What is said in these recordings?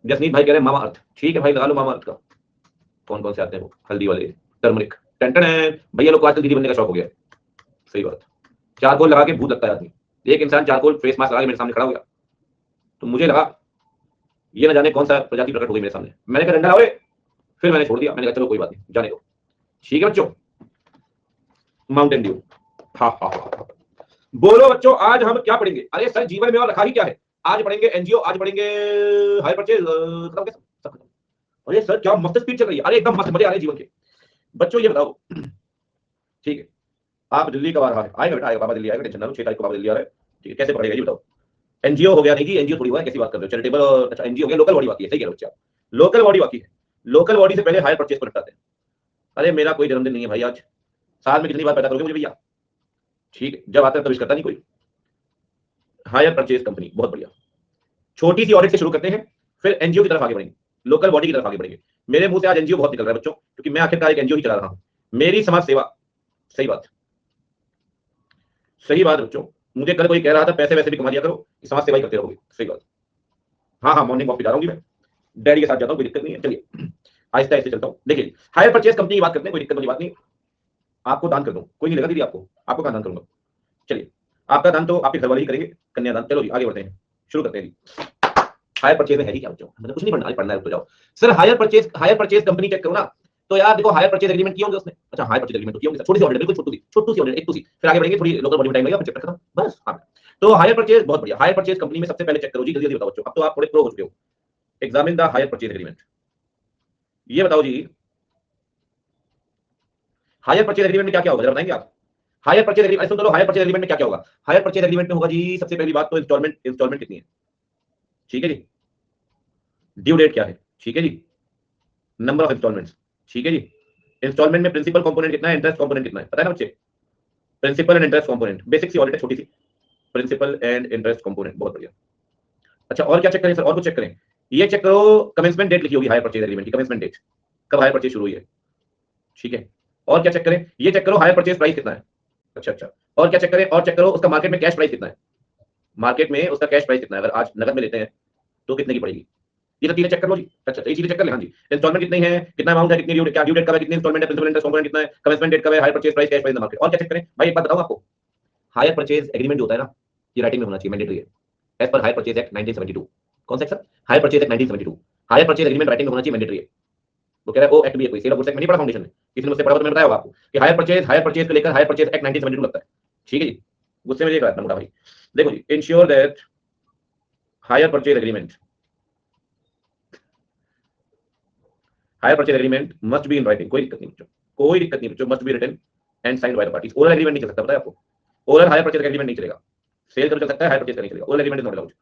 जसनीत भाई कह रहे हैं मामा अर्थ, ठीक है भाई लगा लो मामा अर्थ का। कौन कौन से आते हैं वो हल्दी वाले, टर्मरिक, टन है भैया लोग को आजकल दीदी बनने का शौक हो गया है। सही बात। चारकोल लगा के भूत लगता है आदमी। एक इंसान चारकोल फेस मास्क लगा के मेरे सामने खड़ा हो गया तो मुझे लगा ये न जाने कौन सा प्रजाति प्रकट हो गई मेरे सामने। मैंने कहा डंडा लाओ, फिर मैंने छोड़ दिया, मैंने कहा चलो कोई बात नहीं जाने दो। ठीक है बच्चों, माउंटेन ड्यू। हाँ हाँ हाँ, बोलो बच्चों आज हम क्या पढ़ेंगे? अरे सर जीवन में और रखा ही क्या है? आज पढ़ेंगे एनजीओ, आज पढ़ेंगे हायर परचेज, खत्म के सब खत्म। अरे सर क्या मस्त स्पीड चल रही है, अरे एकदम मस्त, मजे आ रहे हैं जीवन के। बच्चों ये बताओ, ठीक है आप दिल्ली कब आ रहा है? आएगा बेटा आएगा, बाबा दिल्ली आएगा, टेंशन ना लो, 6 तारीख को बाबा दिल्ली आ रहा है। ठीक है कैसे पढ़ेगा ये बताओ? एनजीओ हो गया नहीं कि एनजीओ थोड़ी हुआ है, कैसी बात कर रहे हो? चैरिटेबल और अच्छा एनजीओ हो गया, लोकल बॉडी बाकी है। सही कह रहे हो बच्चे आप, लोकल बॉडी बाकी है। लोकल बॉडी से पहले हायर परचेज को निपटाते हैं। अरे मेरा कोई जन्मदिन नहीं है भाई आज, साल में कितनी बार पैदा करोगे मुझे भैया? ठीक है जब आता है तब विश करता नहीं कोई। हायर परचेज कंपनी बहुत बढ़िया। छोटी सी ऑडिट से शुरू करते हैं, फिर एनजीओ की तरफ आगे बढ़ेंगे, लोकल बॉडी की तरफ आगे बढ़ेंगे। मेरे मुंह से आज एनजीओ बहुत निकल रहा है बच्चों, क्योंकि मैं आखिरकार एक एनजीओ ही चला रहा हूं। मेरी समाज सेवा। सही बात, सही बात बच्चों। मुझे कल कोई कह रहा था पैसे वैसे भी कमा दिया करो, समाज सेवा ही करते रहोगे। सही बात। हाँ हाँ मॉर्निंग वॉक पे जा रहा हूँ मैं, डैडी के साथ जाता हूँ, कोई दिक्कत नहीं है। चलिए आहिस्ता आहिस्ता चलता हूँ। देखिए हायर परचेज कंपनी की बात करते हैं, कोई दिक्कत वाली बात नहीं। आपको दान कर दूं, कोई नहीं लगा दीदी आपको, आपको कहाँ दान करूंगा? चलिए आपका दान तो आपके घर वाले ही करेंगे, कन्यादान। चलो जी आगे बढ़ते हैं, शुरू करते हैं जी। हायर परचेज में है ही क्या बच्चों? मतलब कुछ नहीं पढ़ना, पढ़ना है तो जाओ। Sir hire purchase company cheque करो ना, तो यार देखो हायर परचेज एग्रीमेंट किया होंगे उसने। अच्छा हायर परचेज एग्रीमेंट किया होंगे, छोटी सी ऑडिट, बिल्कुल छोटी सी ऑडिट, एक तो सी, फिर आगे बढ़ेंगे, थोड़ी लोकल बॉडी में टाइम लगेगा, फिर चेक खत्म बस। हाँ तो हायर परचेज बहुत बढ़िया। हायर परचेज कंपनी में सबसे पहले चेक करो जी, जल्दी जल्दी बताओ बच्चों, अब तो आप थोड़े प्रो हो चुके हो। Examine the higher purchase agreement. ये बताओ जी हायर परचेज एग्रीमेंट में क्या क्या होगा, जरा बताएंगे आप? हायर परचेज एग्रीमेंट सुन लो, हायर परचेज एग्रीमेंट में क्या क्या होगा? हायर परचेज एग्रीमेंट में होगा जी सबसे पहली बात तो इंस्टॉलमेंट कितनी है, ठीक है जी। ड्यू डेट क्या है, ठीक है जी। नंबर ऑफ इंस्टॉलमेंट्स, ठीक है जी। इंस्टॉलमेंट में प्रिंसिपल कंपोनेंट कितना है, इंटरेस्ट कंपोनेंट कितना है, पता है ना बच्चे? Principal and interest component, basic सी ऑडिट है छोटी सी। प्रिंसिपल एंड इंटरेस्ट कंपोनेंट बहुत बढ़िया। अच्छा और क्या चेक करें सर, और कुछ चेक करें? ये चेक करो कमेंसमेंट डेट लिखी होगी हायर परचेज एग्रीमेंट की, कमेंसमेंट डेट, कब हायर परचेज शुरू हुई है, ठीक है। और क्या चेक करें? ये चेक करो हायर परचेज प्राइस कितना है। अच्छा अच्छा, और क्या चेक करें? और चेक करो उसका मार्केट में कैश प्राइस कितना है, मार्केट में उसका कैश प्राइस कितना है, अगर आज नगद में लेते हैं तो कितने की पड़ेगी। ये तो तीन चेक कर लो जी। अच्छा ये चीजें चेक कर ले। हाँ जी, इंस्टॉलमेंट कितनी है, कितना अमाउंट है, कितनी ड्यू, क्या ड्यू डेट कब है, कितनी इंस्टॉलमेंट है, प्रिंसिपल इंटरेस्ट कंपोनेंट कितना है, कमेंसमेंट डेट कब है, hire purchase price, cash price in the market. और क्या चेक करें भाई? एक बात बताऊं आपको, हायर परचेज एग्रीमेंट जो होता है ना, ये राइटिंग में होना चाहिए, मैंडेटरी है as per hire purchase act 1972। कौन सा act sir? Hire purchase act 1972। Higher purchase agreement writing में होना चाहिए, मैंडेटरी है। वो कह रहा है वो एक्ट भी है कोई, सेल ऑफ गुड्स एक्ट में नहीं पढ़ा फाउंडेशन में, किसी ने मुझसे पढ़ा तो मैंने बताया होगा आपको कि हायर परचेज को लेकर हायर परचेज एक्ट 1972 लगता है। ठीक है जी, गुस्से में ये कहा था मोटा भाई। देखो जी, ensure that hire purchase agreement, hire purchase agreement must be in writing. कोई दिक्कत नहीं बच्चों, कोई दिक्कत नहीं बच्चों, must be written and signed by the parties. Oral agreement नहीं चल सकता, पता है आपको? ओरल हायर परचेज एग्रीमेंट नहीं चलेगा। सेल कर सकता है, हायर परचेज का नहीं चलेगा, oral agreement is not allowed.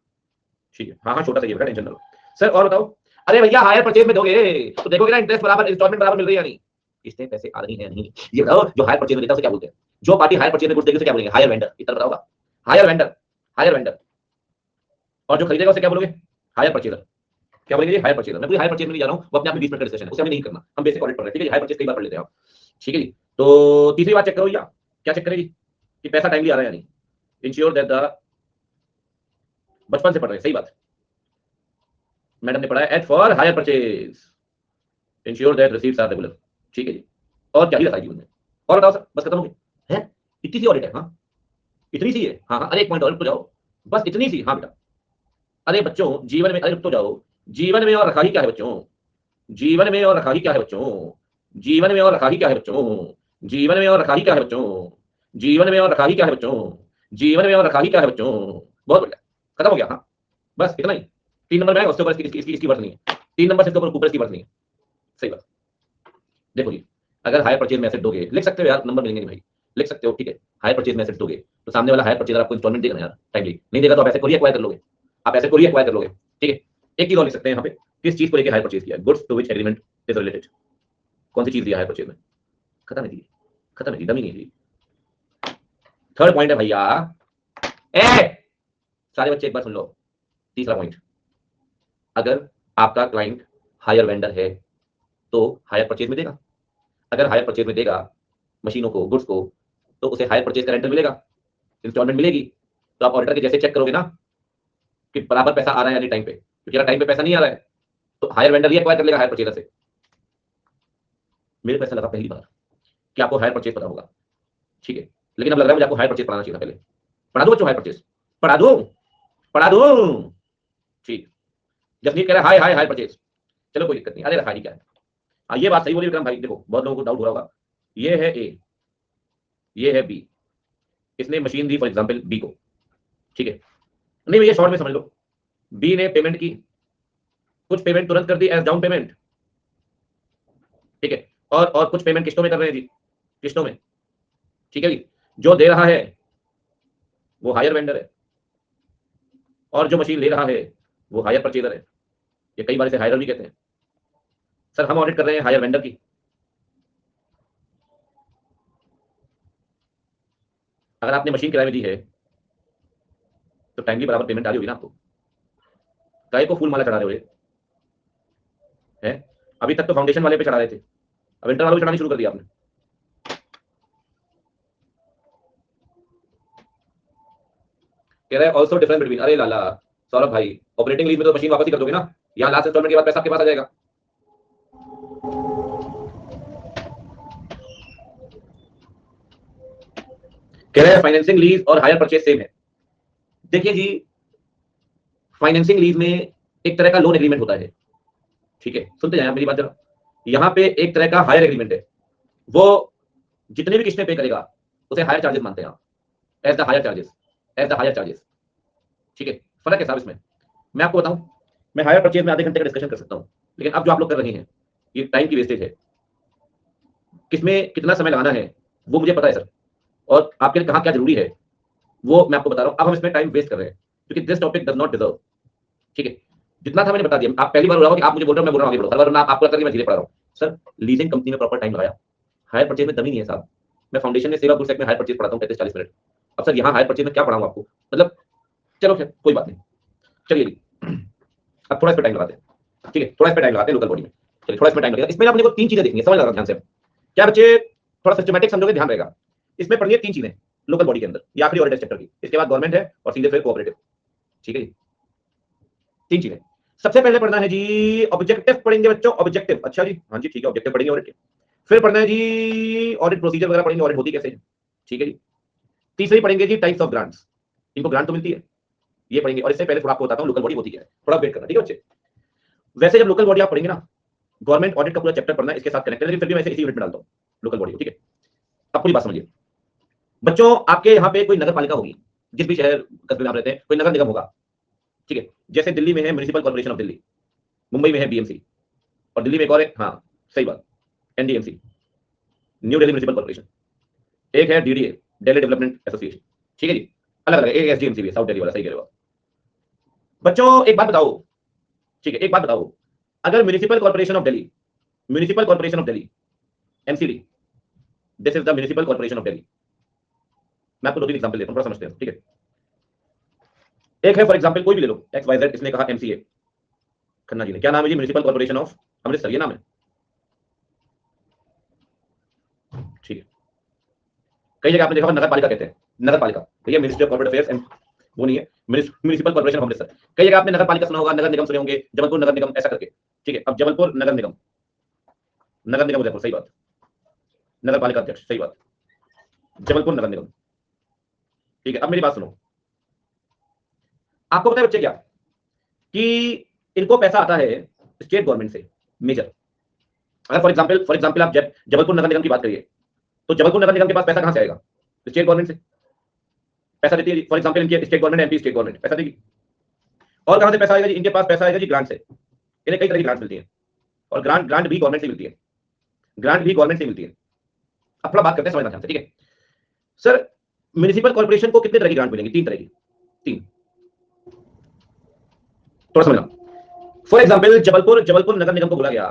ठीक है, हाँ हाँ छोटा सा ये बेटा, टेंशन ना लो। सर और बताओ? अरे भैया हायर परचेज में दोगे तो देखोगे ना इंटरेस्ट बराबर, इंस्टॉलमेंट बराबर मिल रही है या नहीं, किसने पैसे आ रही है नहीं। ये बताओ जो हायर परचेज में देता है उसे क्या बोलते हैं? जो पार्टी हायर परचेज में गुड्स देगी उसे क्या बोलेंगे? Hire vendor. इतना बताओगा, हायर वेंडर, हायर वेंडर। और जो खरीदेगा उसे क्या बोलोगे? Hire purchaser. क्या बोलेंगे? Hire purchaser. मैं कोई हायर परचेज में नहीं जा रहा हूं, वो अपने आप में 20 मिनट का डिस्कशन है, उसे हमें नहीं करना, हम बेसिक ऑडिट पढ़ रहे हैं। ठीक है, हायर परचेज कई बार पढ़ लेते हैं आप। ठीक है जी, तो तीसरी बात चेक करो भैया, क्या चेक करेगी कि पैसा टाइमली आ रहा है या नहीं। इंश्योर दैट द, बचपन से पढ़ रहे हैं, सही बात, मैडम ने पढ़ा है, as for hire purchase ensure that receives are regular. ठीक है जी, और क्या ही रखा है जीवन में? और बताओ सर, बस खत्म हो गई है? इतनी सी ऑडिट है? हाँ इतनी सी है। हाँ हाँ, अरे एक पॉइंट और रुक तो जाओ, बस इतनी सी। हाँ बेटा, अरे बच्चों जीवन में, अरे रुक तो जाओ, जीवन में और रखा ही क्या है बच्चों? जीवन में और रखा ही क्या है बच्चों? जीवन में और रखा ही क्या है बच्चों? जीवन में और रखा ही क्या है बच्चों? जीवन में और रखा ही क्या है बच्चों? जीवन में और रखा ही क्या है बच्चों? बहुत बढ़िया, खत्म हो गया। हाँ बस इतना ही। 3 नंबर में आएगा, उसके ऊपर इसकी वर्थ नहीं है। 3 नंबर से इसके ऊपर इसकी वर्थ नहीं है। सही बात। देखो जी, अगर हायर परचेज में एसेट दोगे, लिख सकते हो यार, नंबर मिलेंगे नहीं भाई, लिख सकते हो, ठीक है। हायर परचेज में एसेट दोगे तो सामने वाला हायर परचेजर आपको इंस्टॉलमेंट देगा ना यार, टाइमली नहीं देगा तो आप ऐसे को एक्वायर कर लोगे, आप ऐसे को एक्वायर कर लोगे। ठीक है, एक चीज और लिख सकते हैं यहाँ पे, किस चीज को लेकर हायर परचेज किया, goods to which agreement is related. कौन सी चीज दिया हायर परचेज में? खत्म है जी, खत्म है जी, दम ही नहीं है जी। थर्ड पॉइंट है भैया, ए सारे बच्चे एक बार सुन लो, तीसरा पॉइंट, अगर आपका क्लाइंट हायर वेंडर है तो हायर परचेज में देगा। अगर हायर परचेज में देगा मशीनों को, गुड्स को, तो उसे हायर परचेज का रेंटल मिलेगा, इंस्टॉलमेंट मिलेगी। तो आप ऑडिटर के जैसे चेक करोगे ना कि बराबर पैसा आ रहा है या नहीं टाइम पे, क्योंकि अगर टाइम पे पैसा नहीं आ रहा है तो हायर वेंडर ये एक्वायर कर लेगा हायर परचेजर से। मेरे को ऐसा लगा पहली बार कि आपको हायर परचेज पता होगा, ठीक है, लेकिन अब लग रहा है मुझे आपको हायर परचेज पढ़ाना चाहिए था पहले। पढ़ा दो बच्चों हायर परचेज, पढ़ा दो, पढ़ा दो, ठीक। जसनीत कह रहा है हाय हाय हायर परचेज, चलो कोई दिक्कत नहीं, अरे रखा ही क्या है। हाँ ये बात सही बोली विक्रम भाई, देखो बहुत लोगों को डाउट हो रहा होगा, ये है ए, ये है बी, इसने मशीन दी फॉर एग्जांपल बी को, ठीक है, नहीं भैया शॉर्ट में समझ लो, बी ने पेमेंट की, कुछ पेमेंट तुरंत कर दी एज डाउन पेमेंट, ठीक है, और कुछ पेमेंट किस्तों में कर रहे हैं जी, किस्तों में, ठीक है जी। जो दे रहा है वो हायर वेंडर है, और जो मशीन ले रहा है वो हायर परचेजर है। ये कई बार इसे हायर भी कहते हैं। सर हम ऑडिट कर रहे हैं हायर वेंडर की, अगर आपने मशीन किराए में दी है तो टाइमली बराबर पेमेंट आ रही होगी ना आपको, काय को फूल माला चढ़ा रहे हो है? अभी तक तो फाउंडेशन वाले पे चढ़ा रहे थे, अब इंटर वालों पे चढ़ानी शुरू कर दिया आपने। कह रहा है ऑल्सो डिफरेंस बिटवीन, अरे लाला सौरभ भाई, ऑपरेटिंग लीज में तो मशीन वापस ही कर दोगे ना, यहाँ लास्ट इंस्टॉलमेंट के बाद पैसा आपके पास आ जाएगा। कह रहे हैं फाइनेंसिंग लीज और हायर परचेज सेम है। देखिए जी, फाइनेंसिंग लीज में एक तरह का लोन एग्रीमेंट होता है, ठीक है, सुनते जाए मेरी बात जरा। यहाँ पे एक तरह का हायर एग्रीमेंट है, वो जितने भी किस्तें पे करेगा उसे हायर चार्जेस मानते हैं, as the hire charges, as the hire charges, ठीक है। फर्क है साहब इसमें, मैं आपको बताऊं, मैं हायर परचेज में आधे घंटे का डिस्कशन कर सकता हूं, लेकिन अब जो आप लोग कर रहे हैं ये टाइम की वेस्टेज है, किसमें कितना समय लगाना है वो मुझे पता है सर, और आपके लिए कहाँ क्या जरूरी है वो मैं आपको बता रहा हूं। अब हम इसमें टाइम वेस्ट कर रहे हैं क्योंकि this topic does not deserve, ठीक है। जितना था मैंने बता दिया, आप पहली बार बोला कि आप मुझे बोल रहे हो मैं बोल रहा हूं आगे बढ़ो, हर बार मैं आपको लगता है मैं धीरे पढ़ा रहा हूं। सर लीजिंग कंपनी में प्रॉपर टाइम लगाया, हायर परचेज में दम ही नहीं है साहब। मैं फाउंडेशन में सेवा गुड सेक में हायर परचेज पढ़ाता हूं 35-40 मिनट, अब सर यहाँ हायर परचेज में क्या पढ़ाऊंगा आपको, मतलब चलो खैर कोई बात नहीं, चलिए जी अब थोड़ा इस पे टाइम लगाते हैं, ठीक है, थोड़ा इस पे टाइम लगाते हैं लोकल बॉडी में, चलिए थोड़ा इसमें टाइम लगेगा। इसमें आपने को 3 चीजें देखनी है, समझ लगा ध्यान से, क्या बच्चे थोड़ा सिस्टमैटिक समझोगे ध्यान रहेगा। इसमें पढ़नी है 3 चीजें लोकल बॉडी के अंदर, ये आखिरी ऑडिट चैप्टर की, इसके बाद गवर्नमेंट है और सीधे फिर कोऑपरेटिव, ठीक है जी। 3 चीजें, सबसे पहले पढ़ना है जी ऑब्जेक्टिव पढ़ेंगे बच्चों, ऑब्जेक्टिव, अच्छा जी, हाँ जी ठीक है, ऑब्जेक्टिव पढ़ेंगे ऑडिट के। फिर पढ़ना है जी ऑडिट प्रोसीजर वगैरह पढ़ेंगे, ऑडिट होती कैसे है, ठीक है जी। तीसरी पढ़ेंगे जी टाइप्स ऑफ ग्रांट्स, इनको ग्रांट तो मिलती है, ये पढ़ेंगे। और इससे पहले थोड़ा आपको बताता हूँ लोकल बॉडी होती क्या है, थोड़ा वेट करना, ठीक है बच्चे। वैसे जब लोकल बॉडी आप पढ़ेंगे ना, गवर्नमेंट ऑडिट का पूरा चैप्टर पढ़ना है, इसके साथ कनेक्टेड, लेकिन फिर भी मैं इसी यूनिट में डालता हूँ लोकल बॉडी, ठीक है। अब पूरी बात समझिए बच्चों, आपके यहाँ पे कोई नगर पालिका होगी, जिस भी शहर कस्बे में आप रहते हैं कोई नगर निगम होगा, ठीक है। जैसे दिल्ली में है municipal corporation of Delhi, Mumbai में है बीएमसी, और दिल्ली में एक और है, हाँ सही बात, NDMC, new Delhi municipal corporation, एक है डीडीए, दिल्ली डेवलपमेंट एसोसिएशन, ठीक है जी, अलग अलग, एक एसडीएमसी भी, साउथ दिल्ली वाला, सही कह रहे हो बच्चों। एक बात बताओ, ठीक है, एक बात बताओ, अगर municipal corporation of Delhi, municipal corporation of Delhi, MCD, this is the municipal corporation of Delhi, मैं आपको 2-3 एग्जांपल देता हूं, थोड़ा समझते हैं, ठीक है। एक है फॉर एग्जांपल कोई भी ले लो, एक्स वाई जेड, इसने कहा एमसीए, खन्ना जी ने, क्या नाम है जी, म्युनिसिपल कॉर्पोरेशन ऑफ अमृतसर, ये नाम है, ठीक है। कई जगह आपने देखा नगर पालिका कहते हैं, नगर पालिका, भैया ministry of corporate affairs and वो नहीं है, म्युनिसिपल कॉर्पोरेशन ऑफ अमृतसर। कई जगह आपने नगर पालिका सुना होगा, नगर निगम सुने होंगे, जबलपुर नगर निगम ऐसा करके, ठीक है। अब जबलपुर नगर निगम, नगर निगम उदयपुर, सही बात, नगर पालिका अध्यक्ष, सही बात, जबलपुर नगर निगम, ठीक है। अब मेरी बात सुनो, आपको पता है बच्चे क्या, कि इनको पैसा आता है स्टेट गवर्नमेंट से मेजर। अगर फॉर एग्जांपल आप जबलपुर नगर निगम की बात करिए, तो जबलपुर नगर निगम के पास पैसा कहां से आएगा, स्टेट गवर्नमेंट से पैसा देती है। फॉर एग्जांपल इनकी state government, MP state government पैसा देगी। और कहां से पैसा आएगा जी, इनके पास पैसा आएगा जी ग्रांट से, इन्हें कई तरह की ग्रांट मिलती है, और ग्रांट भी गवर्नमेंट से मिलती है, ग्रांट भी गवर्नमेंट से मिलती है। अब थोड़ा बात करते हैं, समझना ध्यान से, ठीक है सर। म्युनिसिपल कॉर्पोरेशन को कितने तरह की ग्रांट मिलेंगी, 3 तरह की, 3, थोड़ा समझना। फॉर एग्जांपल जबलपुर नगर निगम को बोला गया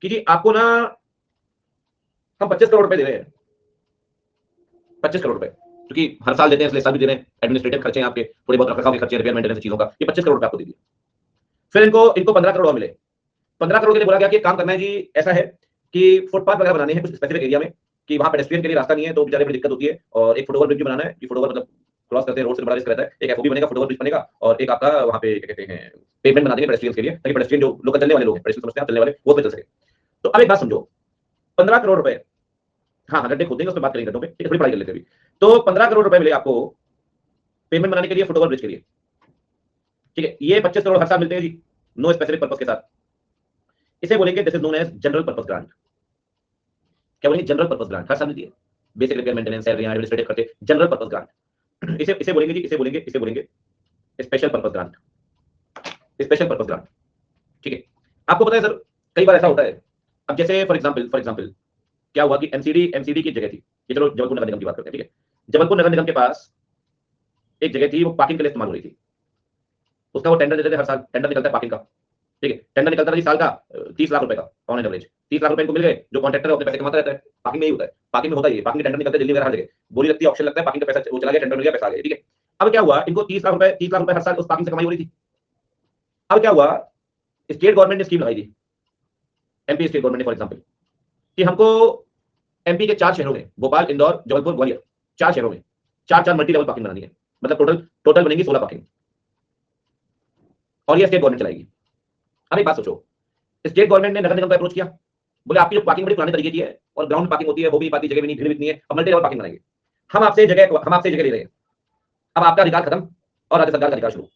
कि जी आपको ना हम 25 करोड़ रुपए दे रहे हैं, 25 करोड़ रुपए, क्योंकि हर साल देते हैं इसलिए साल भी दे रहे हैं, एडमिनिस्ट्रेटिव खर्चे हैं आपके, थोड़े बहुत रखरखाव के खर्चे, रिपेयर मेंटेनेंस चीजों का, ये 25 करोड़ रुपए आपको दे दिए। फिर इनको 15 करोड़ मिले। 15 करोड़ के लिए बोला गया कि काम करना है जी, ऐसा है कि फुटपाथ वगैरह बनाने हैं कुछ स्पेसिफिक एरिया में, कि वहां पेडेस्ट्रियन के लिए रास्ता नहीं है, तो बेचारे बड़ी दिक्कत होती है, और एक फुटओवर ब्रिज भी बनाना है, कि फुटओवर मतलब क्रॉस करते हैं रोड से बड़ा रिस्क रहता है। एक एफओबी बनेगा, फुटओवर ब्रिज बनेगा, और एक आपका वहां पे क्या कहते हैं पेमेंट बना देंगे पेडेस्ट्रियंस के लिए, ताकि पेडेस्ट्रियन जो लोकल चलने वाले लोग हैं, पेडेस्ट्रियन समझते हैं चलने वाले, वो पे चल सके। तो अब एक बात समझो, 15 करोड़ रुपए, हाँ गड्ढे खोदेंगे उस पर बात करेंगे गड्ढों पे, ठीक है, थोड़ी पढ़ाई कर लेते हैं अभी। तो 15 करोड़ रुपए मिले आपको पेमेंट बनाने के लिए फुटओवर ब्रिज के लिए, ठीक है। ये 25 करोड़ हर साल मिलते हैं जी, नो स्पेसिफिक पर्पस के साथ। इसे बोलेंगे this is known as general purpose grant. क्या बोलेंगे? जनरल पर्पस ग्रांट, हर साल मिलती है, basic repair maintenance salary administrative खर्चे, जनरल पर्पस ग्रांट। इसे बोलेंगे जी, इसे बोलेंगे special purpose grant, special purpose grant, ठीक है। आपको पता है सर, कई बार ऐसा होता है, अब जैसे फॉर एग्जांपल क्या हुआ कि एमसीडी की जगह थी, ये चलो जबलपुर नगर निगम की बात करते हैं, ठीक है। जबलपुर नगर निगम के पास एक जगह थी, वो पार्किंग के लिए इस्तेमाल हो रही थी, उसका वो टेंडर देते थे, हर साल टेंडर निकलता है पार्किंग का, ठीक है। टेंडर निकलता था जी साल का 30 लाख रुपए का ऑन एन एवरेज, 30 लाख रुपए इनको मिल गए। जो कॉन्ट्रैक्टर है अपने पैसे कमाता रहता है, पार्किंग में ही होता है, पार्किंग में होता ही है, पार्किंग टेंडर निकलते हैं दिल्ली वगैरह हर जगह, बोली लगती है, ऑप्शन लगता है, पार्किंग का पैसा वो चला गया, टेंडर मिल गया, पैसा आ गया, ठीक है। अब क्या हुआ, इनको 30 लाख रुपए हर साल उस पार्किंग से कमाई हो रही थी। अब क्या हुआ, स्टेट गवर्नमेंट ने स्कीम लगाई थी, एमपी स्टेट गवर्नमेंट ने फॉर एग्जाम्पल, कि हमको एमपी के 4 शहरों में, भोपाल, इंदौर, जबलपुर, ग्वालियर, 4 शहरों में 4 मल्टी लेवल पार्किंग बनानी है, मतलब टोटल बनेगी 16 पार्किंग, और ये स्टेट गवर्नमेंट चलाएगी। अब एक बात सोचो, स्टेट गवर्नमेंट ने नगर निगम को अप्रोच किया, बोले आपकी जो पार्किंग बड़ी पुराने तरीके की है और ग्राउंड पार्किंग होती है, वो भी नहीं पाती, जगह भी नहीं, भीड़ भी इतनी है, अब मल्टी लेवल पार्किंग बनाएंगे, हम आपसे जगह ले रहे हैं। अब आपका अधिकार खत्म और राज्य सरकार का अधिकार शुरू,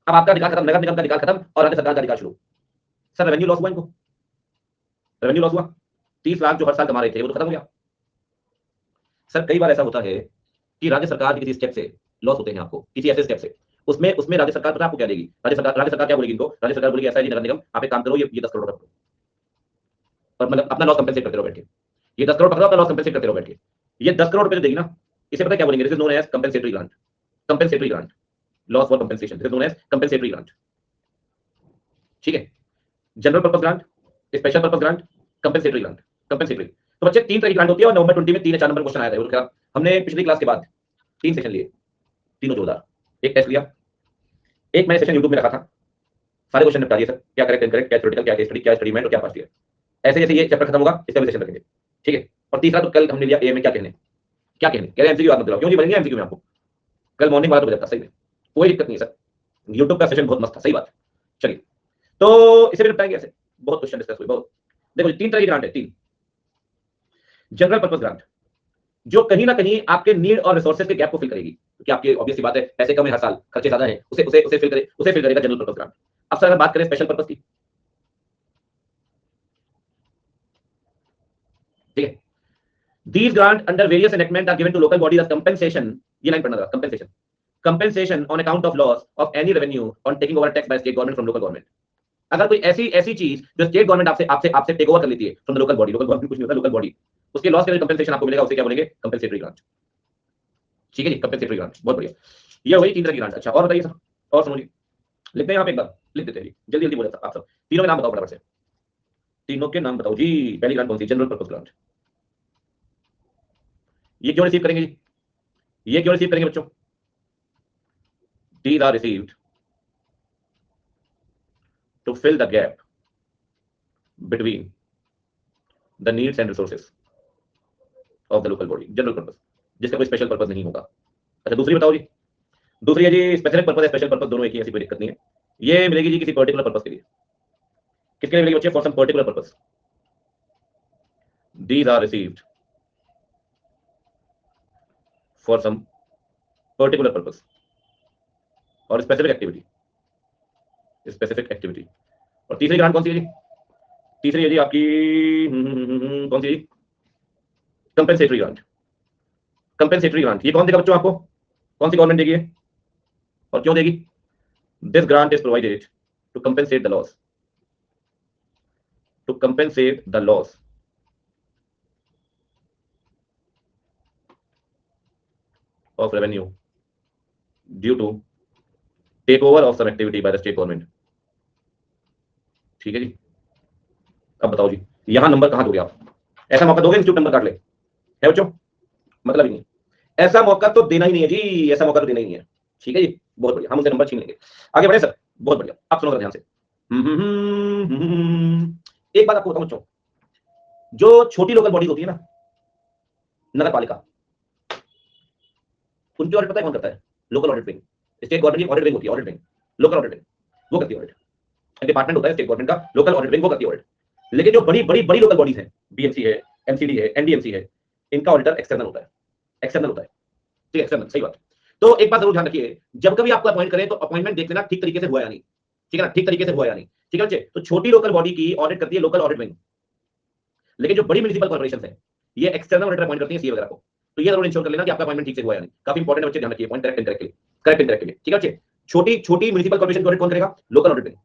अब आपका अधिकार खत्म, नगर निगम का अधिकार खत्म और राज्य सरकार का अधिकार शुरू। सर रेवेन्यू लॉस हुआ इनको, रेवेन्यू लॉस हुआ, 30 लाख जो हर साल कमा रहे थे वो तो खत्म हो गया। सर कई बार ऐसा होता है कि राज्य सरकार के किसी स्टेप से लॉस होते हैं, आपको किसी ऐसे स्टेप से, उसमें राज्य सरकार पता आपको क्या देगी? राज्य सरकार क्या बोलेगी इनको? राज्य सरकार बोलेगी ऐसा है जी नगर निगम, आप एक काम करो, ये 10 करोड़ रखो, और मतलब अपना लॉस कंपेंसेट करते रहो बैठ के, ये 10 करोड़ पकड़ो, अपना लॉस कंपेंसेट करते रहो बैठ के। ये 10 करोड़ रुपए जो देगी ना, इसे पता क्या बोलेंगे? This is known as compensatory grant, compensatory grant, loss for compensation, this is known as compensatory grant, ठीक है। General purpose grant, special purpose grant, compensatory grant, compensatory. तो बच्चे 3 तरह की ग्रांट होती है, और नवंबर 20 में 3 या 4 नंबर क्वेश्चन आया था, हमने पिछली क्लास के बाद 3 सेशन लिए, तीनों जोरदार, एक टेस्ट लिया, एक मैंने सेशन यूट्यूब में रखा था, सारे क्वेश्चन निपटा दिए सर, क्या करेक्ट इनकरेक्ट, क्या थ्योरेटिकल, क्या केस स्टडी, क्या एक्सपेरिमेंट और क्या पास्ट ईयर। ऐसे जैसे ये चैप्टर खत्म होगा इसका भी सेशन रखेंगे, ठीक है। और तीसरा तो कल हमने लिया ए में क्या कहने, क्या कहने, कह रहे एमसीक्यू याद मत दिलाओ, क्यों नहीं बनेंगे एमसीक्यू में आपको, कल मॉर्निंग वाला तो बजाता सही में, कोई दिक्कत नहीं है सर, यूट्यूब का सेशन बहुत मस्त था, सही बात। चलिए, तो इसे भी निपटाएंगे ऐसे, बहुत क्वेश्चन डिस्कस हुए, बहुत। देखो 3 तरह की ग्रांट है, 3। जनरल पर्पस ग्रांट, जो कहीं ना कहीं आपके नीड और रिसोर्सेज के गैप को फिल करेगी, क्योंकि आपकी ऑब्वियस सी बात है, पैसे कम है हर साल, खर्चे ज्यादा है, उसे फिल करेगा जनरल पर्पस ग्रांट। अब सर अगर बात करें स्पेशल पर्पस की, ठीक है, these grant under various enactment are given to local bodies as compensation, ये लाइन पढ़ना था, compensation on account of loss of any revenue on taking over tax by state government from local government। अगर कोई ऐसी चीज जो state government आपसे आपसे आपसे टेक ओवर कर लेती है from the local body, local government कुछ नहीं होता, लोकल बॉडी, उसके लॉस के लिए कंपेंसेशन आपको मिलेगा, उसे क्या बोलेंगे? कंपेंसेटरी ग्रांट, ठीक है जी, कंपेंसेटरी ग्रांट, बहुत बढ़िया। ये हो गई 3 तरह की ग्रांट। अच्छा और बताइए सर, और समझिए, लिखते हैं यहाँ पे, एक बार लिख देते हैं जी, जल्दी जल्दी बोले आप सब, तीनों के नाम बताओ फटाफट से, तीनों के नाम बताओ जी। पहली ग्रांट कौन सी? General purpose grant. ये क्यों रिसीव करेंगे जी, ये क्यों रिसीव करेंगे बच्चों? These are received to fill the gap between the needs and resources of the local body, general purpose, जिसका कोई स्पेशल पर्पस नहीं होगा। अच्छा दूसरी बताओ जी, दूसरी है जी स्पेसिफिक पर्पस है स्पेशल पर्पस दोनों एक ही, ऐसी कोई दिक्कत नहीं है। ये मिलेगी जी किसी पर्टिकुलर पर्पस के लिए, किसके लिए मिलेगी बच्चे? For some particular purpose. These are received for some particular purpose और स्पेसिफिक एक्टिविटी, स्पेसिफिक एक्टिविटी। और तीसरी ग्रांट कौन सी है जी? तीसरी है जी आपकी कौन सी? Compensatory grant, compensatory grant. ये कौन देगा बच्चों आपको? कौन सी गवर्नमेंट देगी है और क्यों देगी? This grant is provided to compensate the loss, to compensate the loss of revenue due to takeover of some activity by the state government। ठीक है जी, अब बताओ जी, यहां नंबर कहां दोगे आप? ऐसा मौका दोगे इंस्टीट्यूट नंबर काट ले, है बच्चों? मतलब ही नहीं, ऐसा मौका तो देना ही नहीं है जी, ऐसा मौका तो देना ही नहीं है। ठीक है जी, बहुत बढ़िया, हम उनसे नंबर छीन लेंगे। आगे बढ़े सर, बहुत बढ़िया, आप सुनो ध्यान से। एक बात आपको बताऊं बच्चों, जो छोटी लोकल बॉडीज होती है ना, नगर पालिका, उनकी ऑडिट पता है कौन करता है? Local audit wing. State government की ऑडिट विंग होती है, audit wing, local audit wing, वो करती है ऑडिट। डिपार्टमेंट होता है स्टेट गवर्नमेंट का, लोकल ऑडिट विंग वो करती है ऑडिट। लेकिन जो बड़ी बड़ी बड़ी लोकल बॉडीज हैं, बीएमसी है, एमसीडी है, एनडीएमसी है, इनका ऑडिटर एक्सटर्नल होता है, एक्सटर्नल होता है, ठीक है, एक्सटर्नल, सही बात। तो एक बात जरूर ध्यान रखिए, जब कभी आपको अपॉइंट करें तो अपॉइंटमेंट देख लेना ठीक तरीके से हुआ या नहीं, ठीक है ना, ठीक तरीके से हुआ या नहीं, ठीक है बच्चे। तो छोटी लोकल बॉडी की ऑडिट करती है लोकल ऑडिट विंग, लेकिन जो बड़ी म्युनिसिपल कॉर्पोरेशन है ये एक्सटर्नल ऑडिटर अपॉइंट करती है, सीए वगैरह को। तो ये जरूर इंश्योर कर लेना कि आपका अपॉइंटमेंट ठीक से हुआ या नहीं, काफी इंपॉर्टेंट है बच्चे, ध्यान रखिए पॉइंट, करेक्ट इनकरेक्ट के लिए, करेक्ट इनकरेक्ट के लिए, ठीक है बच्चे। छोटी छोटी म्युनिसिपल कॉर्पोरेशन की ऑडिट कौन करेगा? लोकल ऑडिट विंग,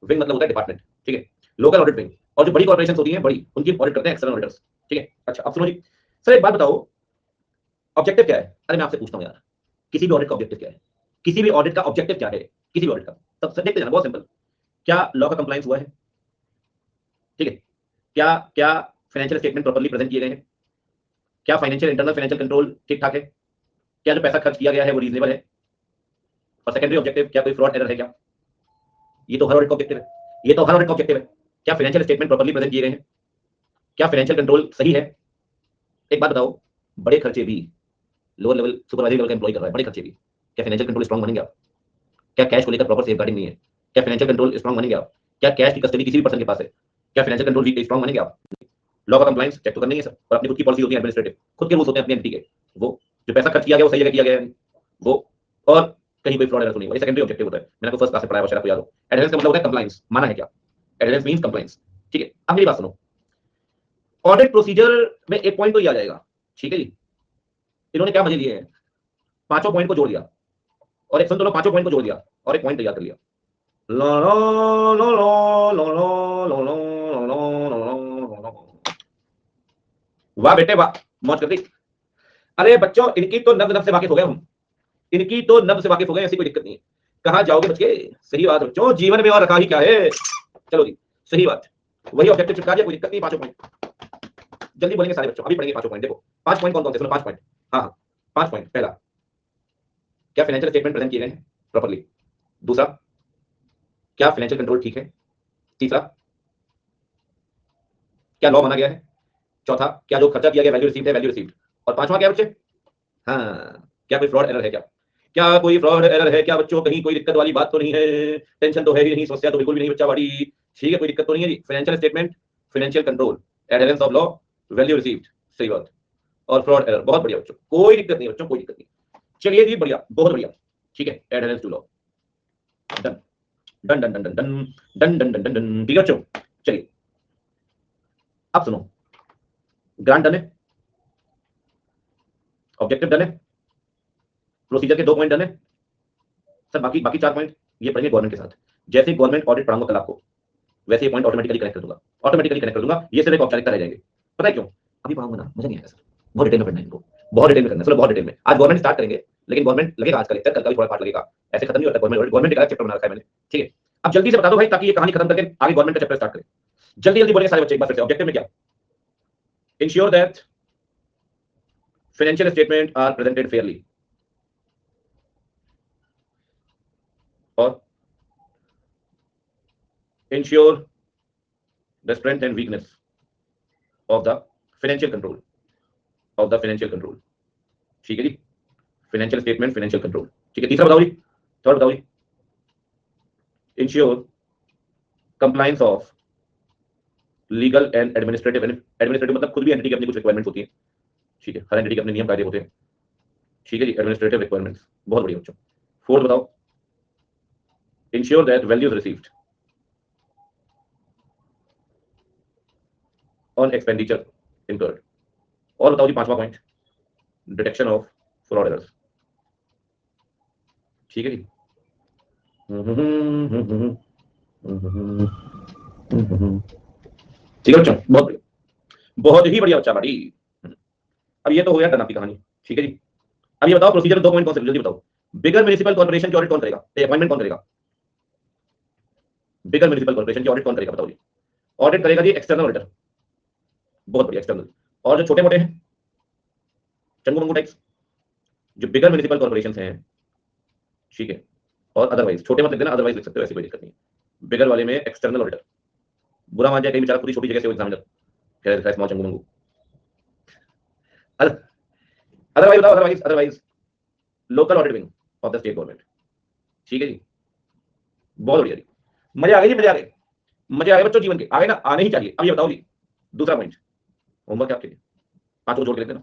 विंग मतलब होता है डिपार्टमेंट, ठीक है, लोकल ऑडिट विंग। और जो बड़ी कॉर्पोरेशन होती हैं बड़ी, उनकी ऑडिट करते हैं एक्सटर्नल ऑडिटर्स, ठीक है। अच्छा अब सुनो जी, सर एक बात बताओ, ऑब्जेक्टिव क्या है? अरे मैं आपसे पूछता हूं यार, किसी भी ऑडिट का ऑब्जेक्टिव क्या है? किसी भी ऑडिट का ऑब्जेक्टिव क्या है? किसी भी ऑडिट का, तब देखते जाना, बहुत सिंपल। क्या लॉ का कंप्लायंस हुआ है? ठीक है। क्या क्या फाइनेंशियल स्टेटमेंट प्रॉपर्ली प्रेजेंट किए गए हैं? क्या फाइनेंशियल इंटरनल फाइनेंशियल कंट्रोल ठीक ठाक है? क्या जो पैसा खर्च किया गया है वो रीजनेबल है? और सेकेंडरी ऑब्जेक्टिव, क्या कोई फ्रॉड एरर है क्या? ये तो हर ऑडिट का ऑब्जेक्टिव है, ये तो हर ऑडिट का ऑब्जेक्टिव है। क्या फाइनेंशियल स्टेटमेंट प्रॉपर्ली प्रेजेंट किए गए हैं? क्या फाइनेंशियल कंट्रोल सही है? एक बात बताओ, बड़े खर्चे भी, लोअर लेवल सुपरवाइजरी लेवल का एम्प्लॉय कर रहा है, बड़े खर्चे भी, क्या फाइनेंशियल कंट्रोल स्ट्रांग बनेंगे आप? क्या कैश को लेकर प्रॉपर सेफगार्डिंग नहीं है? क्या फाइनेंशियल कंट्रोल स्ट्रांग बनेंगे आप? क्या कैश की कस्टडी किसी भी पर्सन के पास है? क्या फाइनेंशियल कंट्रोल वीक स्ट्रांग बनेंगे आप? लॉ का कंप्लायंस चेक तो करनी है सर, और अपनी खुद की पॉलिसी होती है एडमिनिस्ट्रेटिव, खुद के रूल्स होते हैं अपनी एंटिटी के, वो जो पैसा खर्च किया गया वो सही जगह किया गया है वो, और कहीं कोई फ्रॉड एरर तो नहीं हुआ, ये सेकेंडरी ऑब्जेक्टिव होता है। मैंने आपको फर्स्ट क्लास से पढ़ाया, शायद आपको याद हो। एडहेरेंस का मतलब होता है कंप्लायंस, माना है क्या? एडहेरेंस मींस कंप्लायंस, ठीक है। अब मेरी बात सुनो, ऑडिट प्रोसीजर में एक पॉइंट तो ये आ जाएगा, ठीक है जी। इन्होंने क्या मजे लिए हैं, पांचों पॉइंट को जोड़ दिया, और एक सुन तो लो, पांचों पॉइंट को जोड़ दिया और एक पॉइंट तैयार कर लिया। ला ला ला ला ला ला ला ला ला ला ला ला। वाह बेटे वाह, मौज कर दी। अरे बच्चों, इनकी तो नब्ज नब्ज से वाकिफ हो गए हम, इनकी तो नब्ज से वाकिफ हो गए, ऐसी कोई दिक्कत नहीं है। कहां जाओगे बच्चे? सही बात बच्चों, जीवन में और रखा ही क्या है। चलो जी, सही बात, वही ऑब्जेक्टिव चिपका दिया, कोई दिक्कत नहीं। पांचों पॉइंट जल्दी बोलेंगे सारे बच्चों, अभी पढ़ेंगे पांचों पॉइंट। देखो पांच पॉइंट कौन कौन से, सुनो पांच पॉइंट। हाँ हाँ, पांच पॉइंट। पहला, क्या फाइनेंशियल स्टेटमेंट प्रेजेंट किए गए हैं प्रॉपर्ली? दूसरा, क्या फाइनेंशियल कंट्रोल ठीक है? तीसरा, क्या लॉ माना गया है? चौथा, क्या जो खर्चा किया गया वैल्यू रिसीव्ड है, वैल्यू रिसीव्ड। और पांचवा क्या बच्चे? हाँ, क्या कोई फ्रॉड एरर है क्या? क्या कोई फ्रॉड एरर है क्या बच्चों? कहीं कोई दिक्कत वाली बात तो नहीं है? टेंशन तो है ही नहीं, समस्या तो बिल्कुल भी नहीं बच्चा वाली, ठीक है, कोई दिक्कत तो नहीं है जी। Financial statement, financial control, adherence of law, value received, सही बात, और फ्रॉड एरर, बहुत बढ़िया बच्चों, कोई दिक्कत नहीं बच्चों, कोई दिक्कत नहीं। चलिए जी, बढ़िया, बहुत बढ़िया, ठीक है। Adherence to law, done done done done done done done done done done, ठीक है बच्चों। चलिए अब सुनो, ग्रांट डन है, ऑब्जेक्टिव डन है, प्रोसीजर के दो पॉइंट डन है सर, बाकी बाकी चार पॉइंट ये पढ़ेंगे गवर्नमेंट के साथ। जैसे गवर्नमेंट ऑडिट पढ़ाऊंगा कल आपको, वैसे ये पॉइंट ऑटोमेटिकली कनेक्ट कर दूंगा, ऑटोमेटिकली कनेक्ट कर दूंगा। ये सिर्फ एक औपचारिकता रह जाएंगे, पता है क्यों? अभी पढ़ाऊंगा ना, मजा नहीं आएगा सर, बहुत डिटेल में पढ़ना है इनको, बहुत डिटेल में करना है, चलो बहुत डिटेल में। आज गवर्नमेंट स्टार्ट करेंगे, लेकिन गवर्नमेंट लगेगा आज का लेक्चर, कल का भी थोड़ा पार्ट लगेगा, ऐसे खत्म नहीं होता गवर्नमेंट। गवर्नमेंट का चैप्टर बना रखा है मैंने, ठीक है। अब जल्दी से बता दो भाई, ताकि ये कहानी खत्म करके आगे गवर्नमेंट का चैप्टर स्टार्ट करें। जल्दी जल्दी बोलिए सारे बच्चे एक बार फिर से, ऑब्जेक्टिव में क्या? Ensure that financial statement are presented fairly, और ensure the strength and weakness of the financial control, of the financial control, ठीक है जी। फाइनेंशियल स्टेटमेंट, फाइनेंशियल कंट्रोल, ठीक है। तीसरा बताओ जी, थर्ड बताओ जी, ensure compliance of legal and administrative, administrative मतलब खुद भी एंटिटी की अपनी कुछ रिक्वायरमेंट्स होती है, ठीक है, हर एंटिटी के अपने नियम कायदे होते हैं, ठीक है जी। एडमिनिस्ट्रेटिव रिक्वायरमेंट्स, बहुत बढ़िया बच्चों। फोर्थ बताओ, ensure that value is received on expenditure incurred। और बताओ जी पांचवा point, detection of fraud errors, ठीक है जी। ठीक है बच्चों, बहुत बढ़िया, बहुत ही बढ़िया बच्चा भाई। अब ये तो हो गया टर्न की कहानी, ठीक है जी। अब ये बताओ प्रोसीजर दो पॉइंट कौन से, जल्दी बताओ। बिगर म्युनिसिपल कॉर्पोरेशन की ऑडिट कौन करेगा? अपॉइंटमेंट कौन करेगा? बिगर म्युनिसिपल कॉर्पोरेशन की ऑडिट कौन करेगा? बताओ जी। ऑडिट करेगा जी एक्सटर्नल ऑडिटर, बहुत बढ़िया, एक्सटर्नल। और जो छोटे मोटे हैं, चंगू मंगू टैक्स, जो बिगर म्युनिसिपल कॉर्पोरेशन हैं, ठीक है, और अदरवाइज, छोटे मत लिख देना, अदरवाइज लिख सकते हो, ऐसी कोई दिक्कत नहीं है। बिगर वाले में एक्सटर्नल ऑडिटर, बुरा मान जाए कहीं बेचारा, पूरी छोटी जगह से एग्जामिनर, खैर स्मॉल चंगू मंगू। अदरवाइज बताओ, otherwise, otherwise local audit wing of the state government. ठीक है जी, बहुत बढ़िया जी, मजे आ गए जी, मजे आ गए, मजे आ गए बच्चों, जीवन के आगे ना आने ही चाहिए। अब ये बताओ जी दूसरा पॉइंट, होमवर्क आपके लिए 5 को जोड़ के लिख देना,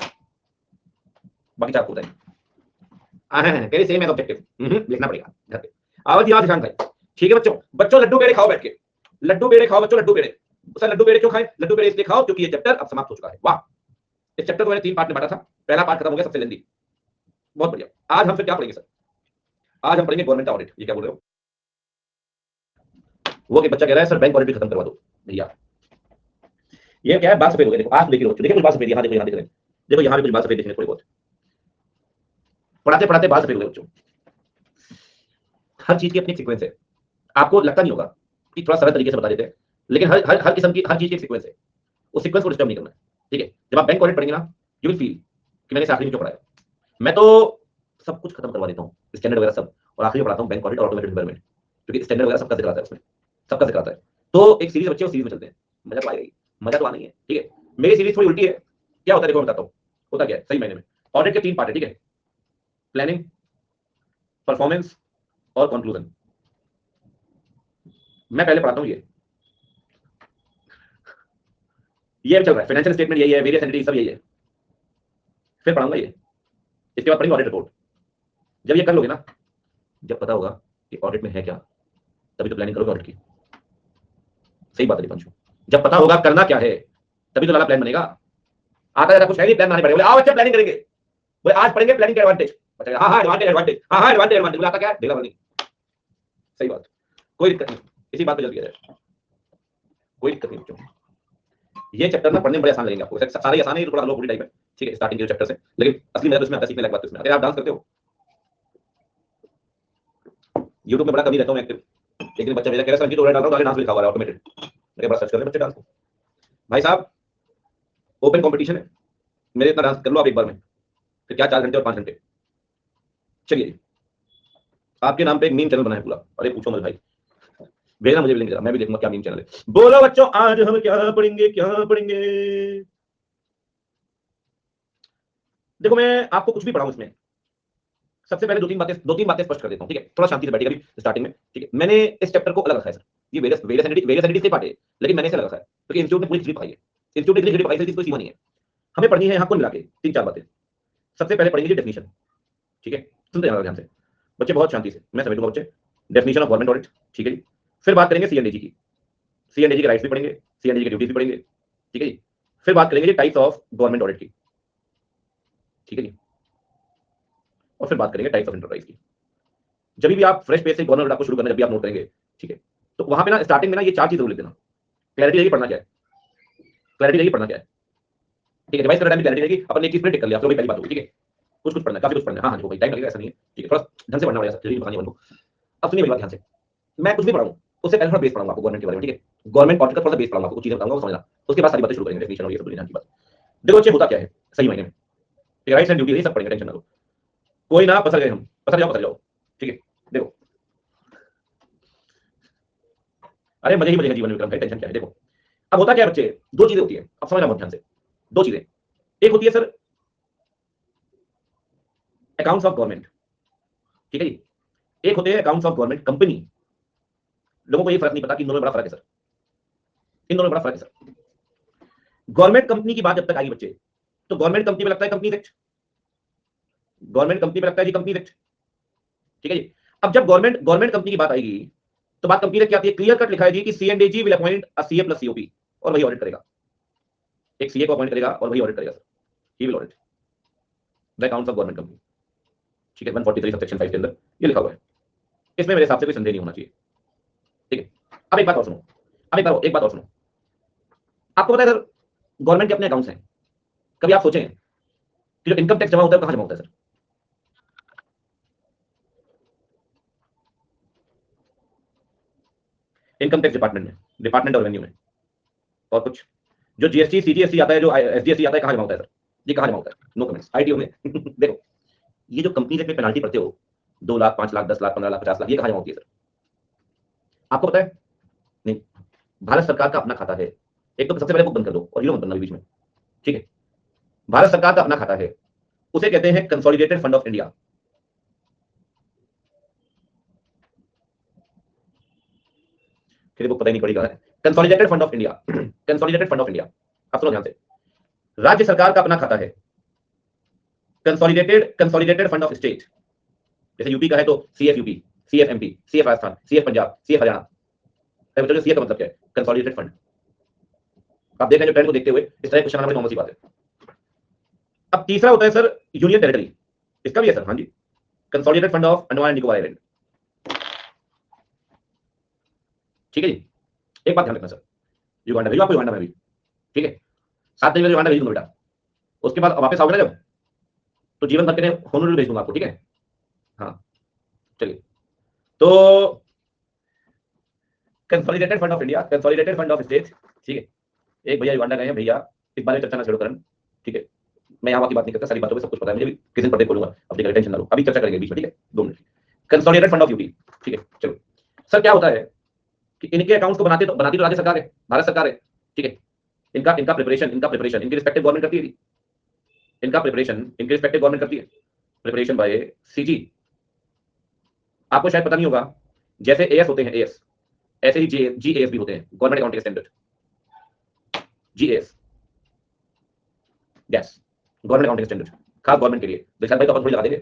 बाकी 4 को बताएं। तेरे सेम है ऑब्जेक्टिव, लिखना पड़ेगा घर पे। आओ जी, आज भाई, ठीक है बच्चों, बच्चों लड्डू पेड़े खाओ बैठ के, लड्डू पेड़े खाओ बच्चों, लड्डू पेड़े। सर लड्डू पेड़े क्यों खाएं? लड्डू पेड़े इसलिए खाओ क्योंकि ये चैप्टर अब समाप्त हो चुका है। वाह, इस चैप्टर को मैंने 3 पार्ट में बांटा था, पहला पार्ट खत्म हो गया, सबसे लेंदी, बहुत बढ़िया। आज हम फिर क्या पढ़ेंगे सर? आज हम पढ़ेंगे गवर्नमेंट ऑडिट। ये क्या बोल रहे हो? वो कि बच्चा कह रहा है सर बैंक ऑडिट भी खत्म करवा दो भैया। ये क्या है, बात सफेद हो गई, देखो आज देखिए, देखिए कुछ बात सफेद, यहाँ देखो, यहाँ देख रहे हैं, देखो यहाँ भी कुछ बात सफेद देखने थोड़ी बहुत, पढ़ाते पढ़ाते बात सफेद हो गई बच्चों। हर चीज की अपनी सीक्वेंस है, आपको लगता नहीं होगा कि थोड़ा सरल तरीके से बता देते हैं, लेकिन हर किस्म की हर चीज की सीक्वेंस है, उस सीक्वेंस को डिस्टर्ब नहीं करना है। ठीक है, जब आप बैंक ऑडिट पढ़ेंगे ना, यू विल फील कि मैंने आखिरी में क्यों पढ़ाया। मैं तो सब कुछ खत्म करवा देता हूँ, स्टैंडर्ड वगैरह सब, और आखिरी में पढ़ाता हूँ बैंक ऑडिट और ऑटोमेटेड एनवायरनमेंट, क्योंकि स्टैंडर्ड वगैरह सबका जिक्र आता है उसमें, सबका जिक्र आता है। तो एक सीरीज बच्चे, उस सीरीज में चलते हैं, मजा तो आएगी, मजा तो आनी है। ठीक है, मेरी सीरीज थोड़ी उल्टी है, क्या होता है देखो मैं बताता हूँ, होता क्या है सही मायने में। ऑडिट के 3 पार्ट है, ठीक है, प्लानिंग, परफॉर्मेंस और कंक्लूजन। मैं पहले पढ़ाता हूँ ये चल रहा है, फाइनेंशियल स्टेटमेंट यही है, वेरियस एंटिटी सब यही है, फिर पढ़ाऊंगा ये, इसके बाद पढ़ेंगे ऑडिट रिपोर्ट। जब ये कर लोगे ना, जब पता होगा कि ऑडिट में है क्या, तभी तो प्लानिंग करोगे ऑडिट की। सही बात है दीपांशु, जब पता होगा करना क्या है, तभी तो लाला प्लान बनेगा। आता है कुछ है नहीं, प्लान बनाने पड़ेगा, बोले आओ बच्चे प्लानिंग करेंगे, बोले आज पढ़ेंगे प्लानिंग का एडवांटेज, बच्चा हाँ हाँ एडवांटेज एडवांटेज, हाँ हाँ एडवांटेज एडवांटेज, बोले आता क्या है डेगा बनी। सही बात, कोई दिक्कत नहीं, इसी बात पे जल्द किया जाए, कोई दिक्कत नहीं बच्चों। ये चैप्टर ना पढ़ने में बड़े आसान लगेंगे आपको, सारे आसान है, थोड़ा लो पूरी टाइप है। ठीक है, स्टार्टिंग के चैप्टर से, लेकिन असली मजा तो इसमें आता है, सीखने लायक बात इसमें। अगर आप डांस करते हो, यूट्यूब में बड़ा कमी रहता हूं मैं एक्टिव, लेकिन बच्चा मेरा कह रहा है संगीत डाल रहा हूं, डांस लिखा हुआ है ऑटोमेटेड, मेरे बड़ा सर्च कर ले बच्चे डांस को। भाई साहब ओपन कंपटीशन है, मेरे इतना डांस कर लो आप एक बार में, फिर क्या 4 घंटे और 5 घंटे। चलिए, आपके नाम पे एक मीम चैनल बना है पूरा, अरे पूछो मत भाई, भेजना मुझे भी लिंक, मैं भी देखूंगा क्या मीम चैनल है। बोलो बच्चों आज हम क्या पढ़ेंगे, क्या पढ़ेंगे? देखो मैं आपको कुछ भी पढ़ाऊं इसमें, सबसे पहले दो तीन बातें स्पष्ट कर देता हूं। ठीक है, थोड़ा शांति से बैठिएगा अभी स्टार्टिंग में। ठीक है, मैंने इस चैप्टर को अलग रखा है सर, ये वेरियस एंटिटी से पार्ट है, लेकिन मैंने इसे अलग रखा है क्योंकि इंस्टीट्यूट ने पूरी खिचड़ी पढ़ाई है, इंस्टीट्यूट ने खिचड़ी पढ़ाई है, इसकी कोई सीमा नहीं है। हमें पढ़नी है यहाँ कुल मिला के 3-4 बातें। सबसे पहले पढ़ेंगे डेफिनेशन, ठीक है, सुनते जाना ध्यान से बच्चे, बहुत शांति से, मैं समझ दूंगा बच्चे। डेफिनेशन ऑफ गवर्नमेंट ऑडिट, ठीक है जी। फिर बात करेंगे सीएनडीजी की, सीएनडीजी के राइट्स भी पढ़ेंगे, सीएनडीजी के ड्यूटीज भी पढ़ेंगे, ठीक है जी। फिर बात करेंगे टाइप्स ऑफ गवर्नमेंट ऑडिट की, ठीक है जी। और फिर बात करेंगे टाइप्स ऑफ एंटरप्राइज की। जब भी आप फ्रेश पेज से गवर्नमेंट ऑडिट को शुरू करना, जब भी आप नोट करेंगे, ठीक है, तो वहां पे ना स्टार्टिंग में ना ये 4 चीज जरूर लिख देना। क्लैरिटी रहेगी पढ़ना क्या है, क्लैरिटी रहेगी पढ़ना क्या है, ठीक है। रिवाइज करने टाइम क्लैरिटी रहेगी, अपन ने एक चीज टिक कर लिया, तो भाई पहली बात होगी, ठीक है। कुछ कुछ पढ़ना, काफी कुछ पढ़ना है, हाँ हाँ, टाइम लगेगा ऐसा नहीं है, ठीक है, थोड़ा ढंग से पढ़ना पड़ेगा, जल्दी पढ़ानी है। अब सुनिए मेरी बात ध्यान से, मैं कुछ भी पढ़ाऊं उससे पहले थोड़ा बेस पढ़ाऊंगा आपको गवर्नमेंट के बारे में, ठीक है। गवर्नमेंट ऑडिट का थोड़ा सा बेस पढ़ाऊंगा आपको, कुछ चीजें बताऊंगा वो समझना, उसके बाद सारी बातें शुरू करेंगे, डेफिनेशन और ये सब दुनिया की बात। देखो बच्चे होता क्या है सही मायने में, राइट्स एंड ड्यूटी सब पढ़ेंगे, टेंशन ना लो, कोई ना पसर गए हम, पसर जाओ, ठीक है। देखो अरे मजे ही मजे हैं जीवन में विक्रम, टेंशन क्या है। देखो अब होता क्या है बच्चे, 2 चीजें होती है, अब समझना बहुत ध्यान से। 2 चीजें, एक होती है सर अकाउंट्स ऑफ गवर्नमेंट, ठीक है जी। एक होते हैं अकाउंट्स ऑफ गवर्नमेंट कंपनी। लोगों को ये फर्क नहीं पता कि इन दोनों में बड़ा फर्क है सर, इन दोनों में बड़ा फर्क है सर। गवर्नमेंट कंपनी की बात जब तक आएगी बच्चे, तो गवर्नमेंट कंपनी में लगता है कंपनी एक्ट, गवर्नमेंट कंपनी में लगता है जी कंपनी एक्ट, ठीक है जी। अब जब गवर्नमेंट गवर्नमेंट कंपनी की बात आएगी, तो बात कंपनी एक्ट क्या आती है, क्लियर कट लिखा है जी कि CNDG will appoint a CA plus COP, और वही ऑडिट करेगा, एक सीए को अपॉइंट करेगा और वही ऑडिट करेगा sir, he will audit the accounts of government company, ठीक है। 143 सबसेक्शन 5 के अंदर ये लिखा हुआ है, इसमें मेरे हिसाब से कोई संदेह नहीं होना चाहिए, ठीक है। अब एक बात और सुनो, अब एक बात और सुनो, आपको पता है सर गवर्नमेंट के अपने अकाउंट्स हैं, कभी आप सोचें कि जो इनकम टैक्स जमा होता है कहां जमा होता है सर? इनकम टैक्स डिपार्टमेंट में, डिपार्टमेंट ऑफ रेवेन्यू में। और कुछ जो जीएसटी सीजीएसटी आता है, जो एसजीएसटी आता है, कहां जमा होता है सर? ये कहां जमा होता है? नो कमेंट्स, आईटीओ में। देखो ये जो कंपनी में पेनाल्टी पड़ते हो 2 लाख 5 लाख 10 लाख 15 लाख 50 लाख, ये कहां जमा होती है सर? आपको पता है? नहीं, भारत सरकार का अपना खाता है। एक तो सबसे पहले बुक बंद कर दो और हीरो मत बनना बीच में, ठीक है। भारत सरकार का अपना खाता है, उसे कहते हैं कंसोलिडेटेड फंड ऑफ इंडिया, फिर बुक पता ही नहीं पड़ी कहाँ है। Consolidated fund of India, consolidated fund of India, आप सुनो ध्यान से, राज्य सरकार का अपना खाता है, कंसोलिडेटेड फंड ऑफ स्टेट, जैसे यूपी का है तो CF UP, CF MP, CF Rajasthan, CF Punjab, CF Haryana. CF का मतलब क्या है? Consolidated fund. आप देख रहे हैं जो ट्रेंड को देखते हुए इस तरह क्वेश्चन आना बड़ी नॉर्मल सी बात है। अब तीसरा होता है सर यूनियन टेरिटरी, इसका भी है सर, हाँ जी, consolidated fund of Andaman and Nicobar island. ठीक है जी, एक बात ध्यान रखना सर, युगांडा भेजो आपको, युगांडा में भी, ठीक है, 7 तारीख युगांडा भेज दूंगा बेटा, उसके बाद वापस आओगे ना जब, तो जीवन भर के लिए होनोरल भेज दूंगा आपको, ठीक है। हाँ चलिए, तो consolidated fund of India, consolidated fund of state, ठीक है। एक भैया युगांडा गए हैं, भैया इस बारे में चर्चा ना छेड़ो करण, ठीक है, मैं यहाँ की बात नहीं करता, सारी बातों में सब कुछ पता है मुझे भी, किसी दिन पढ़ते बोलूंगा, अपनी टेंशन ना लो, अभी चर्चा करेंगे बीच में, ठीक है, 2 minute. Consolidated fund of UP, ठीक है। चलो सर, क्या होता है कि इनके अकाउंट्स को बनाती तो राज्य सरकार है, भारत सरकार है, ठीक है। इनका प्रिपरेशन इनकी रिस्पेक्टिव गवर्नमेंट करती है, इनका प्रिपरेशन इनकी रिस्पेक्टिव गवर्नमेंट करती है, प्रिपरेशन बाय सीजी। आपको शायद पता नहीं होगा, जैसे एएस होते हैं एएस, ऐसे ही जीएएस भी होते हैं, government accounting standard, GaAs, gas, government accounting standard, खास गवर्नमेंट के लिए। विशाल भाई तो अपन थोड़ी लगा देंगे,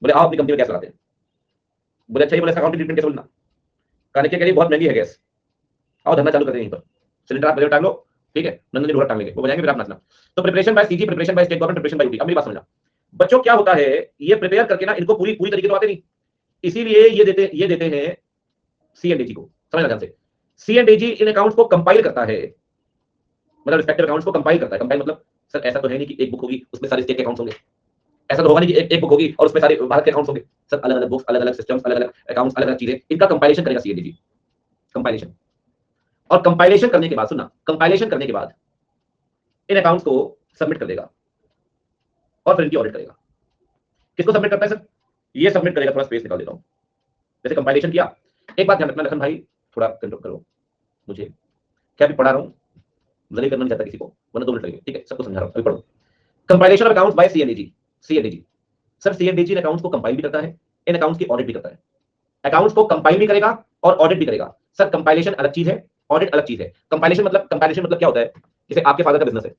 बोले आओ अपनी कंपनी में गैस लगाते हैं, बोले अच्छा ही, बोले अकाउंटिंग ट्रीटमेंट कैसे बोलना, कहने के लिए बहुत महंगी है गैस, आओ धंधा चालू करते हैं यहीं पर, सिलेंडर आप बजट टांग लो, ठीक है, नंदन जी ढोलक टांग लेंगे, वो बजाएंगे फिर आप नाचना। तो preparation bye CG, preparation by state government, preparation bye UP. अब मेरी बात समझना बच्चों, क्या होता है, ये प्रिपेयर करके ना इनको पूरी तरीके तो आते नहीं, इसीलिए ये देते हैं सीएनडीजी को, समझना ध्यान से। सीएनडीजी इन अकाउंट्स को कंपाइल करता है, मतलब रिस्पेक्टिव अकाउंट्स को कंपाइल करता है। कंपाइल मतलब सर ऐसा तो है नहीं कि एक बुक होगी उसमें सारे स्टेट के अकाउंट्स होंगे, ऐसा तो होगा नहीं कि एक बुक होगी और उसमें सारे भारत के अकाउंट्स होंगे। सर अलग अलग बुक्स, अलग अलग सिस्टम्स, अलग अलग अकाउंट्स, अलग अलग चीजें, इनका कंपाइलेशन करेगा सीएनडीजी, कंपाइलेशन। और कंपाइलेशन करने के बाद, सुनना, कंपाइलेशन करने के बाद इन अकाउंट्स को सबमिट कर देगा और फिर इनकी ऑडिट करेगा। किसको सबमिट करता है सर? ये सबमिट करेगा, थोड़ा स्पेस निकाल देता हूं, जैसे कंपाइलेशन किया। एक बात ध्यान रखना लखन भाई, थोड़ा कंट्रोल करो मुझे, क्या भी पढ़ा रहा हूं, जल्दी करना नहीं चाहता किसी को, वरना 2 मिनट लगेंगे, ठीक है, सबको समझा रहा हूं, अभी पढ़ो। Compilation of accounts by CNDG, CNDG sir, CNDG इन अकाउंट्स को कंपाइल भी करता है, इन अकाउंट्स की ऑडिट भी करता है। अकाउंट्स को कंपाइल भी करेगा और ऑडिट भी करेगा। सर कंपाइलेशन अलग चीज है, ऑडिट अलग चीज है। कंपाइलेशन मतलब क्या होता है, जैसे आपके फादर का बिजनेस है,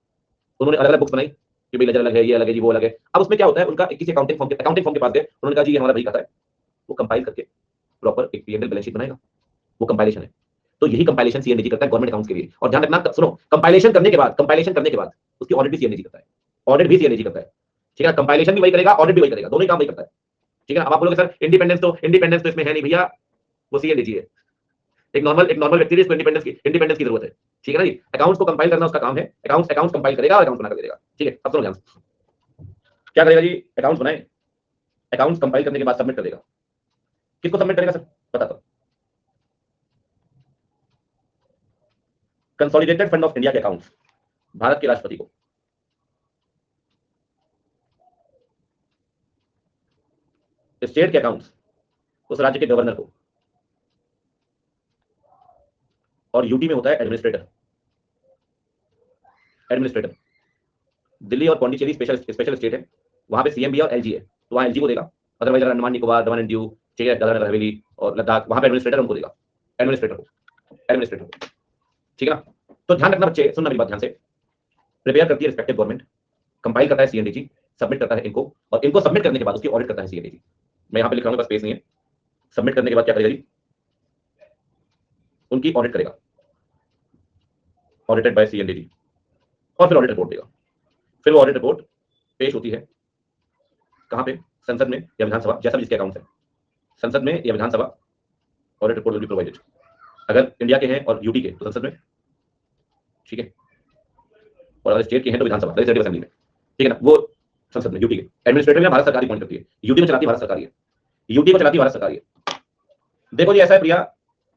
उन्होंने अलग अलग बुक्स बनाई कि भाई लेजर अलग है, ये अलग है जी, वो अलग है। अब उसमें क्या होता है, उनका किसी अकाउंटिंग फर्म के पास गए, उन्होंने कहा जी ये हमारा भाई खाता है, वो कंपाइल करके प्रॉपर एक पीएनएल बैलेंस शीट बनाएगा, वो कंपाइलेशन है। तो यही कंपाइलेशन सीएनडीजी करता है गवर्नमेंट अकाउंट्स के लिए। और ध्यान रखना, सुनो, कंपाइलेशन करने के बाद उसकी ऑडिट भी सीएनडीजी करता है, ऑडिट भी सीएनडीजी करता है, ठीक है। कंपाइलेशन भी वही करेगा, ऑडिट भी वही करेगा, दोनों ही काम वही करता है, ठीक है। अब आप बोलोगे सर इंडिपेंडेंस तो इसमें है नहीं भैया, वो सीएनडीजी है। एक नॉर्मल व्यक्ति इसको इंडिपेंडेंस की जरूरत है, ठीक है ना जी। अकाउंट्स को कंपाइल करना उसका काम है, अकाउंट्स कंपाइल करेगा और अकाउंट्स बना कर देगा, ठीक है। अब सुनो ध्यान से, क्या करेगा जी, अकाउंट्स बनाए, अकाउंट्स कंपाइल करने के बाद सबमिट कर देगा। किसको सबमिट करेगा सर, बता दो। कंसोलिडेटेड फंड ऑफ इंडिया के अकाउंट्स भारत के राष्ट्रपति को, स्टेट के अकाउंट्स उस राज्य के गवर्नर को, और यूटी में होता है एडमिनिस्ट्रेटर। दिल्ली और पौंडीचेरी स्पेशल स्टेट है, वहां पे सीएम भी है और एलजी है, तो वहां एलजी को देगा। अदरवाइज अगर अंडमान निकोबार, दमन एंड दीव, ठीक है, दादरा नगर हवेली और लद्दाख, वहां पे एडमिनिस्ट्रेटर उनको देगा, एडमिनिस्ट्रेटर को, ठीक है ना। तो ध्यान रखना बच्चे, सुनना मेरी बात ध्यान से, प्रिपेयर करती है रिस्पेक्टिव गवर्नमेंट, कंपाइल करता है सीएनडीजी, सबमिट करता है इनको, और इनको सबमिट करने के बाद उसकी ऑडिट करता है सीएनडीजी। मैं यहाँ पे लिख रहा हूँ, बस स्पेस नहीं है। सबमिट करने के बाद क्या करेगा जी, उनकी ऑडिट करेगा, ऑडिटेड बाय सीएनडीजी, और फिर ऑडिट रिपोर्ट देगा। फिर वो ऑडिट रिपोर्ट पेश होती है कहां पे, संसद में या विधानसभा, जैसा भी इसके अकाउंट है, संसद में या विधानसभा, audit report will be provided. अगर इंडिया के हैं और यूटी के तो संसद में, ठीक है, और अगर स्टेट के हैं तो विधानसभा, लेजिस्लेटिव असेंबली में, ठीक है ना, वो संसद में। यूटी के एडमिनिस्ट्रेटर में भारत सरकार अपॉइंट करती है, यूटी में चलाती भारत सरकार है, यूटी को चलाती भारत सरकार है। देखो जी ऐसा है प्रिया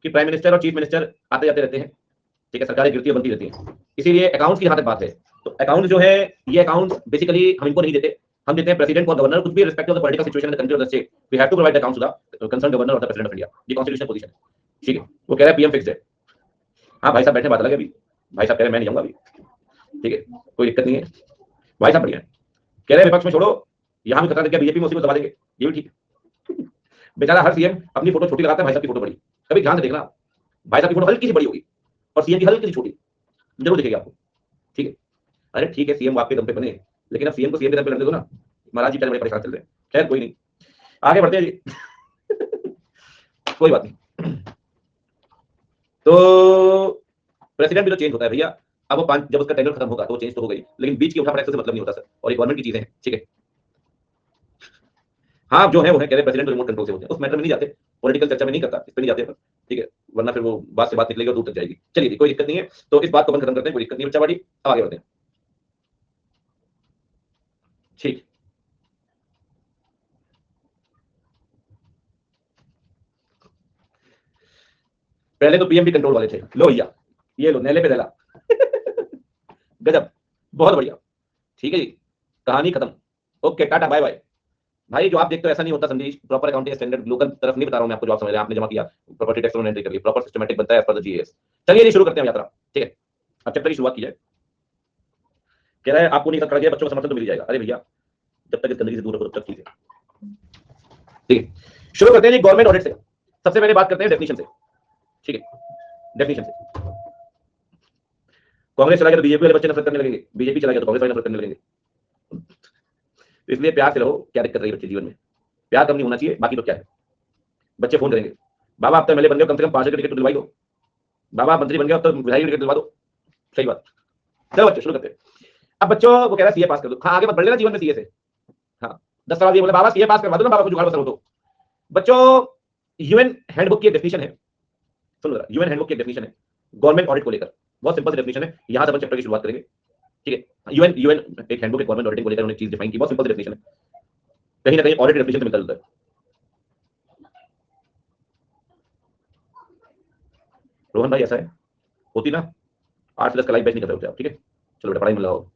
कि प्राइम मिनिस्टर और चीफ मिनिस्टर आते जाते रहते हैं, ठीक है, सरकारें गिरती बनती रहती हैं, इसीलिए अकाउंट्स की जहां तक बात है, तो अकाउंट जो है, ये अकाउंट बेसिकली हम इनको नहीं देते, हम देते हैं प्रेसिडेंट और गवर्नर, कुछ भी respect of the political situation in the country और the state, we have to provide accounts to the concern governor और द प्रेसिडेंट ऑफ इंडिया। ये कॉन्स्टिट्यूशनल पोजीशन है, ठीक है। वो कह रहा है पीएम फिक्स्ड है, हाँ भाई साहब बैठे, बात अलग है अभी, भाई साहब कह रहे हैं मैं नहीं जाऊंगा अभी, ठीक है, कोई दिक्कत नहीं है, भाई साहब बढ़िया है, कह रहे हैं विपक्ष में छोड़ो, यहाँ भी खतरा देख बीजेपी में उसी को दबा देंगे, ये भी ठीक है। बेचारा हर सीएम अपनी फोटो छोटी लगाता है, भाई साहब की फोटो बड़ी, कभी ध्यान से देखना, भाई साहब की फोटो हल्की सी बड़ी होगी और सीएम की हल्की सी छोटी, जरूर दिखेगी आपको। ठीक है, अरे ठीक है, सीएम आपके दम पे बने, लेकिन अब सीएम को सीएम के दम पे रख दो ना। महाराज जी बड़े परेशान चल रहे हैं। खैर कोई नहीं, आगे बढ़ते हैं जी। कोई बात नहीं। तो प्रेसिडेंट भी तो चेंज होता है भैया। अब वो 5 जब उसका टेन्योर खत्म होगा तो चेंज तो हो गई, लेकिन बीच की उठा पटक से मतलब नहीं होता सर, और ये गवर्नमेंट की चीजें हैं। ठीक है, हाँ जो है वो है, कह रहे प्रेसिडेंट रिमोट कंट्रोल से होते हैं, उस मैटर में नहीं जाते, पॉलिटिकल चर्चा में नहीं करता, इस पे नहीं जाते अपन। ठीक है, वरना फिर वो बात से बात निकलेगी और दूर तक जाएगी। चलिए जी, कोई दिक्कत नहीं है, तो इस बात को बंद खत्म करते हैं, कोई दिक्कत नहीं है बच्चा बाड़ी। अब आगे बढ़ते हैं। ठीक, पहले तो पीएम भी कंट्रोल वाले थे, लो भैया ये लो नेले पे दला। गजब, बहुत बढ़िया। ठीक है जी, कहानी खत्म। Okay, tata bye bye. भाई जो आप देखते हो ऐसा नहीं होता संदेश, प्रॉपर अकाउंटिंग स्टैंडर्ड लोकल तरफ नहीं बता रहा हूं मैं आपको, जो आप समझ रहे हैं, आपने जमा किया प्रॉपर्टी टैक्स में एंट्री कर ली, प्रॉपर सिस्टमैटिक बनता है एज पर द जीएस। चलिए जी शुरू करते हैं यात्रा। ठीक है, अब चैप्टर की शुरुआत की जाए। कह रहा है आपको नहीं कर गया, बच्चों का समर्थन तो मिल जाएगा। अरे भैया जब तक इस गंदगी से दूर रखो तब तक ठीक है। ठीक है, शुरू करते हैं जी गवर्नमेंट ऑडिट से। सबसे पहले बात करते हैं डेफिनेशन से। ठीक है, डेफिनेशन से। कांग्रेस चला गया तो बीजेपी वाले बच्चे नफरत करने लगेंगे, बीजेपी चला गया तो कांग्रेस वाले नफरत करने लगेंगे। तो इसलिए प्यार से रहो। क्या दिक्कत रही बच्चे जीवन में, प्यार कम नहीं होना चाहिए, बाकी तो क्या है। बच्चे फोन करेंगे, बाबा आप तो एमएलए बन गए, कम से कम 5 टिकट तो दिलवाई दो। बाबा मंत्री बन गया, अब तो विधायक टिकट दिलवा दो। सही बात। चलो बच्चों शुरू करते हैं। अब बच्चों वो कह रहा है सीए पास कर दो। हाँ आगे मत बढ़ लेना जीवन में सीए से। हाँ 10 साल ये बोले बाबा सीए पास करवा दो ना, बाबा को जुगाड़ बसर हो तो। बच्चों यूएन हैंडबुक की डेफिनेशन है, सुन लो, यूएन हैंडबुक की डेफिनेशन है गवर्नमेंट ऑडिट को लेकर। बहुत सिंपल सी डेफिनेशन है, यहां से अपन चैप्टर की शुरुआत करेंगे। ठीक है, यूएन यूएन एक हैंडबुक है गवर्नमेंट ऑडिटिंग को लेकर, उन्होंने चीज डिफाइन की, बहुत सिंपल डेफिनेशन है, कहीं ना कहीं ऑडिट डेफिनेशन से मिलता जुलता है। रोहन भाई ऐसा है, होती ना 8+ का लाइव बैच नहीं कर रहे होते आप। ठीक है, चलो बेटा पढ़ाई में लगाओ।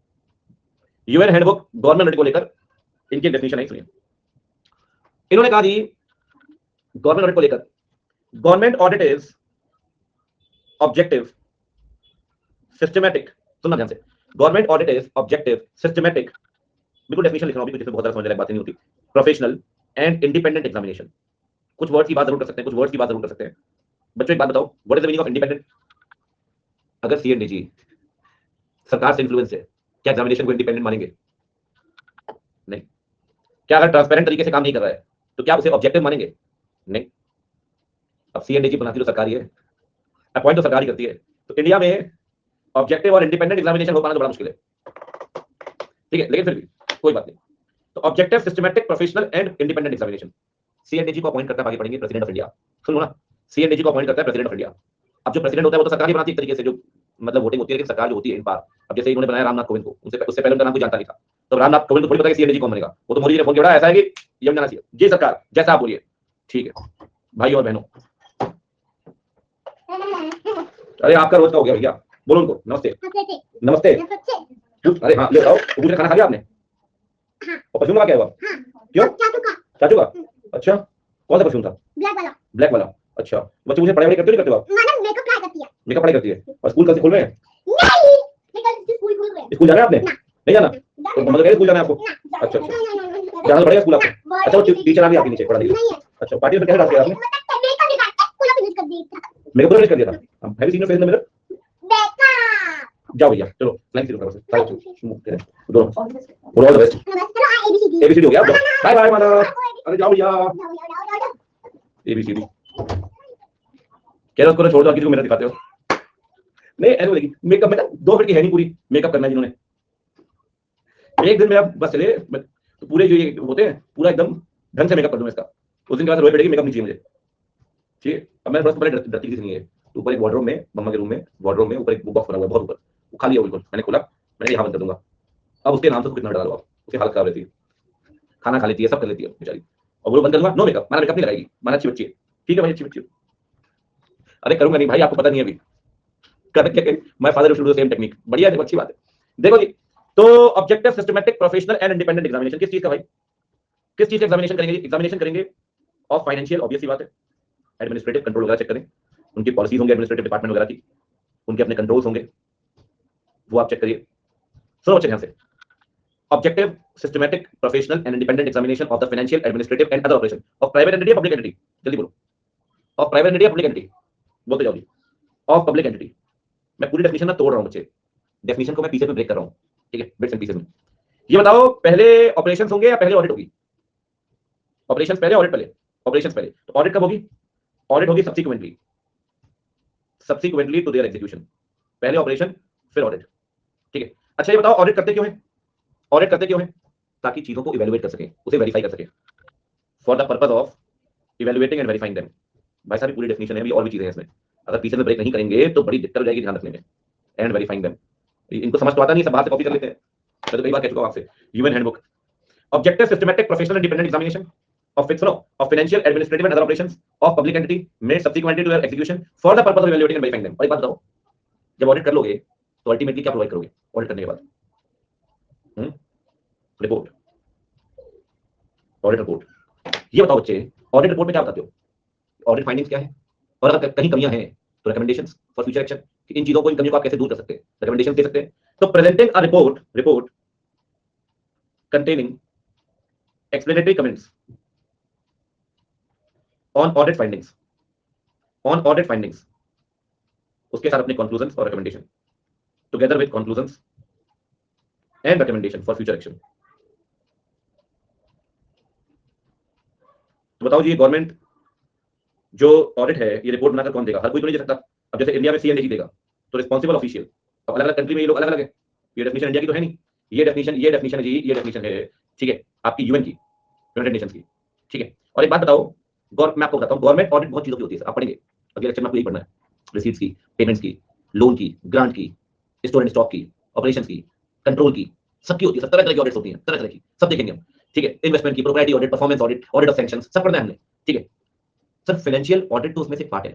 यूएन हैंडबुक गवर्नमेंट ऑडिट को लेकर इनकी डेफिनेशन है, सुनिए। इन्होंने कहा जी गवर्नमेंट ऑडिट को लेकर, government audit is objective systematic, सुनना ध्यान से, government audit is objective systematic, बिल्कुल डेफिनेशन लिख रहा हूं जिसमें बहुत सारा समझने लायक बातें नहीं होती, प्रोफेशनल एंड इंडिपेंडेंट एग्जामिनेशन। कुछ वर्ड की बात जरूर कर सकते हैं, कुछ वर्ड की बात जरूर कर सकते हैं। बच्चों एक बात बताओ, what is the meaning of independent? अगर सीएनडीजी सरकार से इन्फ्लुएंस है, क्या एग्जामिनेशन को इंडिपेंडेंट मानेंगे? नहीं। क्या अगर ट्रांसपेरेंट तरीके से काम नहीं कर रहा है तो क्या उसे ऑब्जेक्टिव मानेंगे? नहीं। अब सीएनडीजी बनाती तो सरकार ही है, अपॉइंट तो सरकार ही करती है, तो इंडिया में ऑब्जेक्टिव और इंडिपेंडेंट एग्जामिनेशन हो पाना तो बड़ा मुश्किल है। ठीक है, लेकिन फिर भी कोई बात नहीं। तो objective systematic professional and independent examination, CNDG को अपॉइंट करता है, आगे पढ़ेंगे, प्रेसिडेंट ऑफ इंडिया। सुन लो ना, सीएनडीजी को अपॉइंट करता है प्रेसिडेंट ऑफ इंडिया। अब जो प्रेसिडेंट होता है वो तो सरकार ही बनाती है एक तरीके से, जो मतलब वोटिंग होती है, लेकिन सरकार जो होती है इन बार, अब जैसे इन्होंने बनाया रामनाथ कोविंद को, उससे पहले उनका नाम कोई जानता नहीं था, तो रामनाथ कोविंद को थोड़ी पता है सीएनडीजी कौन बनेगा, वो तो मोदी जी ने फोन किया ऐसा है कि ये जाना चाहिए जी सरकार, जैसा आप बोलिए। ठीक है भाई और बहनों, अरे आपका रोज का हो गया भैया, बोलो उनको नमस्ते। नमस्ते। अरे हाँ ले आओ, पूरे खाना खा लिया आपने? और परफ्यूम लगा क्या हुआ? क्यों? चाचू का? अच्छा, कौन सा परफ्यूम था? ब्लैक वाला। ब्लैक वाला, अच्छा। बच्चे मुझे पढ़ाई करते हो नहीं करते हो आप? मैडम मेकअप पढ़ाई करती है। मेकअप पढ़ाई करती है, और स्कूल कल से खुल रहे हैं? नहीं, स्कूल खुल रहे हैं। स्कूल जाना है आपने? नहीं जाना? तो मतलब कह स्कूल जाना है आपको? अच्छा अच्छा, जाना पड़ेगा स्कूल आपको। अच्छा, वो टीचर आ भी आपके नीचे पढ़ा रही है? अच्छा, पार्टी में कैसे डाल दिया आपने? मेकअप फिनिश कर दिया था, अब हैवी सीनियर फेस ना मेरा। जाओ भैया, चलो लाइन शुरू करो, दो बोलो ऑल द बेस्ट। एबीसीडी हो गया, बाय बाय माना। अरे जाओ भैया, एबीसीडी कह रहा उसको छोड़ दो, किसी को मेरा दिखाते हो? नहीं ऐसे बोलेगी मेकअप में ना 2 मिनट की है नहीं पूरी, मेकअप करना है जिन्होंने। एक दिन मेरा बस चले तो पूरे जो ये होते हैं पूरा एकदम ढंग से मेकअप कर दूं इसका, उस दिन के बाद रोए पड़ेगी मेकअप नहीं चाहिए मुझे। ठीक है, अब मैं थोड़ा पहले डरती किसी नहीं है, तो ऊपर एक वार्डरोब में, मम्मा के रूम में वार्डरोब में ऊपर एक बॉक्स बना हुआ है बहुत ऊपर, वो खाली है बिल्कुल, मैंने खोला, मैंने यहाँ बंद कर दूंगा। अब उसके नाम से कितना डरा लो आप, उसकी हालत खराब रहती है, खाना खा लेती है, सब कर लेती है बेचारी, और वो बंद कर दूंगा, नो मेकअप, माना मेकअप नहीं लगाएगी, माना अच्छी बच्ची है। ठीक है भाई, अच्छी बच्ची। अरे करूंगा नहीं भाई, आपको पता नहीं है अभी कर क्या मैं father should do same technique, बढ़िया है, अच्छी बात है। देखो जी, तो objective systematic professional and independent examination किस चीज का भाई, किस चीज का एग्जामिनेशन करेंगे? एग्जामिनेशन करेंगे ऑफ फाइनेंशियल, ऑब्वियस सी बात है, एडमिनिस्ट्रेटिव कंट्रोल वगैरह चेक करें, उनकी पॉलिसीज होंगी एडमिनिस्ट्रेटिव डिपार्टमेंट वगैरह की, उनके अपने कंट्रोल्स होंगे, वो आप चेक करिए। सुनो बच्चे ध्यान से, objective systematic professional and independent examination of the financial administrative and other operation of private entity public entity. जल्दी बोलो, of private entity public entity, बोलते जाओ जी। Of public entity. मैं पूरी डेफिनेशन ना तोड़ रहा हूं बच्चे, डेफिनेशन को मैं पीसेस में ब्रेक कर रहा हूं, ठीक है, बिट्स एंड पीसेस में। ये बताओ पहले ऑपरेशंस होंगे या पहले ऑडिट होगी? ऑपरेशंस पहले, ऑडिट पहले? ऑपरेशंस पहले। तो ऑडिट कब होगी? ऑडिट होगी subsequently, subsequently to their execution. पहले ऑपरेशन फिर ऑडिट, ठीक है। अच्छा ये बताओ ऑडिट करते क्यों है? ऑडिट करते क्यों है? ताकि चीजों को इवैल्यूएट कर सके, उसे वेरीफाई कर सके, for the purpose of evaluating and verifying them. भाई साहब पूरी डेफिनेशन है, अभी और भी चीजें हैं इसमें, अगर पीछे में ब्रेक नहीं करेंगे तो बड़ी दिक्कत हो जाएगी ध्यान रखने में। एंड वेरीफाइंग देम, इनको समझ तो आता नहीं, सब बाहर से कॉपी कर लेते हैं। मैं तो कई बार कह चुका हूं आपसे, UN handbook. Objective systematic professional independent examination of financial, administrative and other operations of public entity made subsequently to their execution for the purpose of evaluating and verifying them। और एक बात बताओ, जब ऑडिट कर लोगे तो अल्टीमेटली क्या provide करोगे ऑडिट करने के बाद? Report, audit report. ये बताओ बच्चे, ऑडिट रिपोर्ट में क्या बताते हो? ऑडिट फाइंडिंग्स क्या है, और अगर कहीं कमियां हैं तो रिकमेंडेशंस फॉर फ्यूचर एक्शन, इन चीजों को, इन कमियों को आप कैसे दूर कर सकते हैं, रिकमेंडेशंस दे सकते हैं। तो presenting a report containing explanatory comments on audit findings, उसके साथ अपने conclusions और recommendation, together with conclusions and recommendation for future action। तो बताओ जी, गवर्नमेंट जो ऑडिट है ये रिपोर्ट बनाकर कौन देगा? हर कोई तो नहीं दे सकता। अब जैसे इंडिया में सीएनडीटी देगा तो रिस्पॉन्सिबल ऑफिशियल, अब अलग अलग कंट्री में ये लोग अलग अलग है, ये डेफिनेशन इंडिया की तो है नहीं। ये डेफिनेशन है जी, ये डेफिनेशन है, ठीक है, आपकी यूएन की, यूनाइटेड नेशंस की, ठीक है। और एक बात बताओ, मैं आपको बताता हूँ, गवर्नमेंट ऑडिट बहुत चीजों की होती है, आप पढ़ेंगे अगले लेक्चर में, आपको यही पढ़ना है। रिसीट्स की, पेमेंट्स की, लोन की, ग्रांट की, स्टोर एंड स्टॉक की, ऑपरेशंस की, कंट्रोल की, सबकी होती है, सब तरह तरह की ऑडिट्स होती हैं, तरह तरह की, सब देखेंगे हम, ठीक है। इन्वेस्टमेंट की, proprietary audit, performance audit, audit of sanctions, सब पढ़ना है हमने, ठीक है। सर फाइनेंशियल ऑडिट तो उसमें से पार्ट है,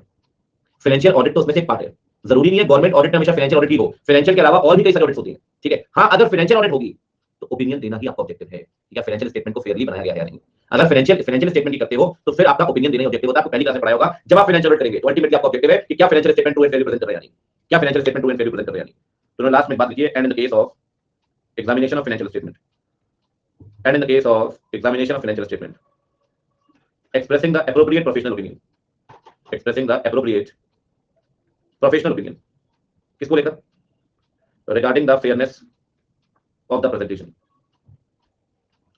फाइनेंशियल ऑडिट तो उसमें से पार्ट है। जरूरी नहीं है गवर्नमेंट ऑडिट में हमेशा फाइनेंशियल ऑडिट ही हो, फाइनेंशियल के अलावा और भी कई सारी ऑडिट्स होती हैं, ठीक है। हाँ, अगर फाइनेंशियल ऑडिट होगी तो ओपिनियन देना ही आपका ऑब्जेक्टिव है कि क्या फाइनेंशियल स्टेटमेंट को फेयरली बनाया गया है या नहीं। अगर फाइनेंशियल स्टेटमेंट की करते हो तो फिर आपका ओपिनियन देना ऑब्जेक्टिव होता है। आपको पहली क्लास में पढ़ाया होगा, जब आप फाइनेंशियल ऑडिट करेंगे तो अल्टीमेटली आपका ऑब्जेक्टिव है कि क्या financial statement true and Fairlie present कर रहा है या नहीं, क्या financial statement true and Fairlie present कर रहा है या नहीं। तो लास्ट में बात कीजिए, and in the case of examination of financial statement, and in the case of examination of financial statement, expressing the appropriate professional opinion, expressing the appropriate professional opinion, किसको लेकर? Regarding the fairness of the presentation.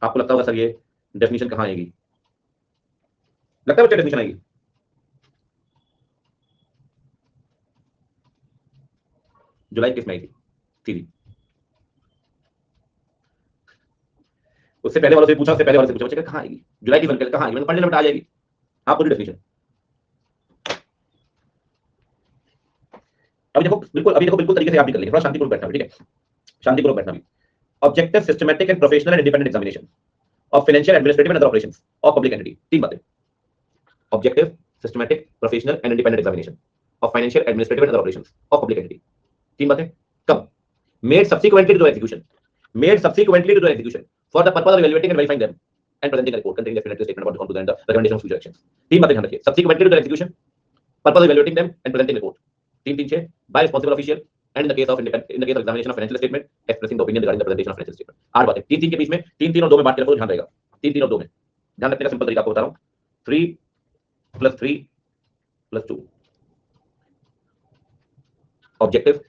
आपको लगता होगा sir ये definition कहां आएगी? लगता है बच्चे डेफिनेशन आएगी? जुलाई किस में आई थी? सीधी। उससे पहले वालों से पूछा, उससे पहले वालों से पूछा, बच्चे कहां आएगी जुलाई की, कहां आएगी? मैंने पढ़ने में आ जाएगी आप पूरी डेफिनेशन। अभी देखो बिल्कुल तरीके से आप भी कर लेंगे, थोड़ा शांतिपूर्वक बैठना भी, ठीक है, शांतिपूर्वक बैठना भी। Objective, systematic and professional and independent examination of financial, administrative and other operations of public entity. तीन बातें, objective, systematic, professional and independent examination of financial, administrative and other operations of public entity. तीन बातें कब? Made subsequently to execution, made subsequently to execution for the purpose of evaluating and verifying them and presenting a report containing definitive statement about the conclusion and the recommendation of future actions. तीन बातें ध्यान रखिए, subsequently to execution, purpose of evaluating them and presenting report, 3-3-6 by responsible official and in the case of examination of financial statement expressing the opinion regarding the presentation of financial statement। आठ बातें, 3-3 के बीच में, 3-3 और 2 में बात करें तो ध्यान रहेगा, 3-3 और 2 में ध्यान रखने का सिंपल तरीका आपको बता रहा हूं, 3+3+2 objective,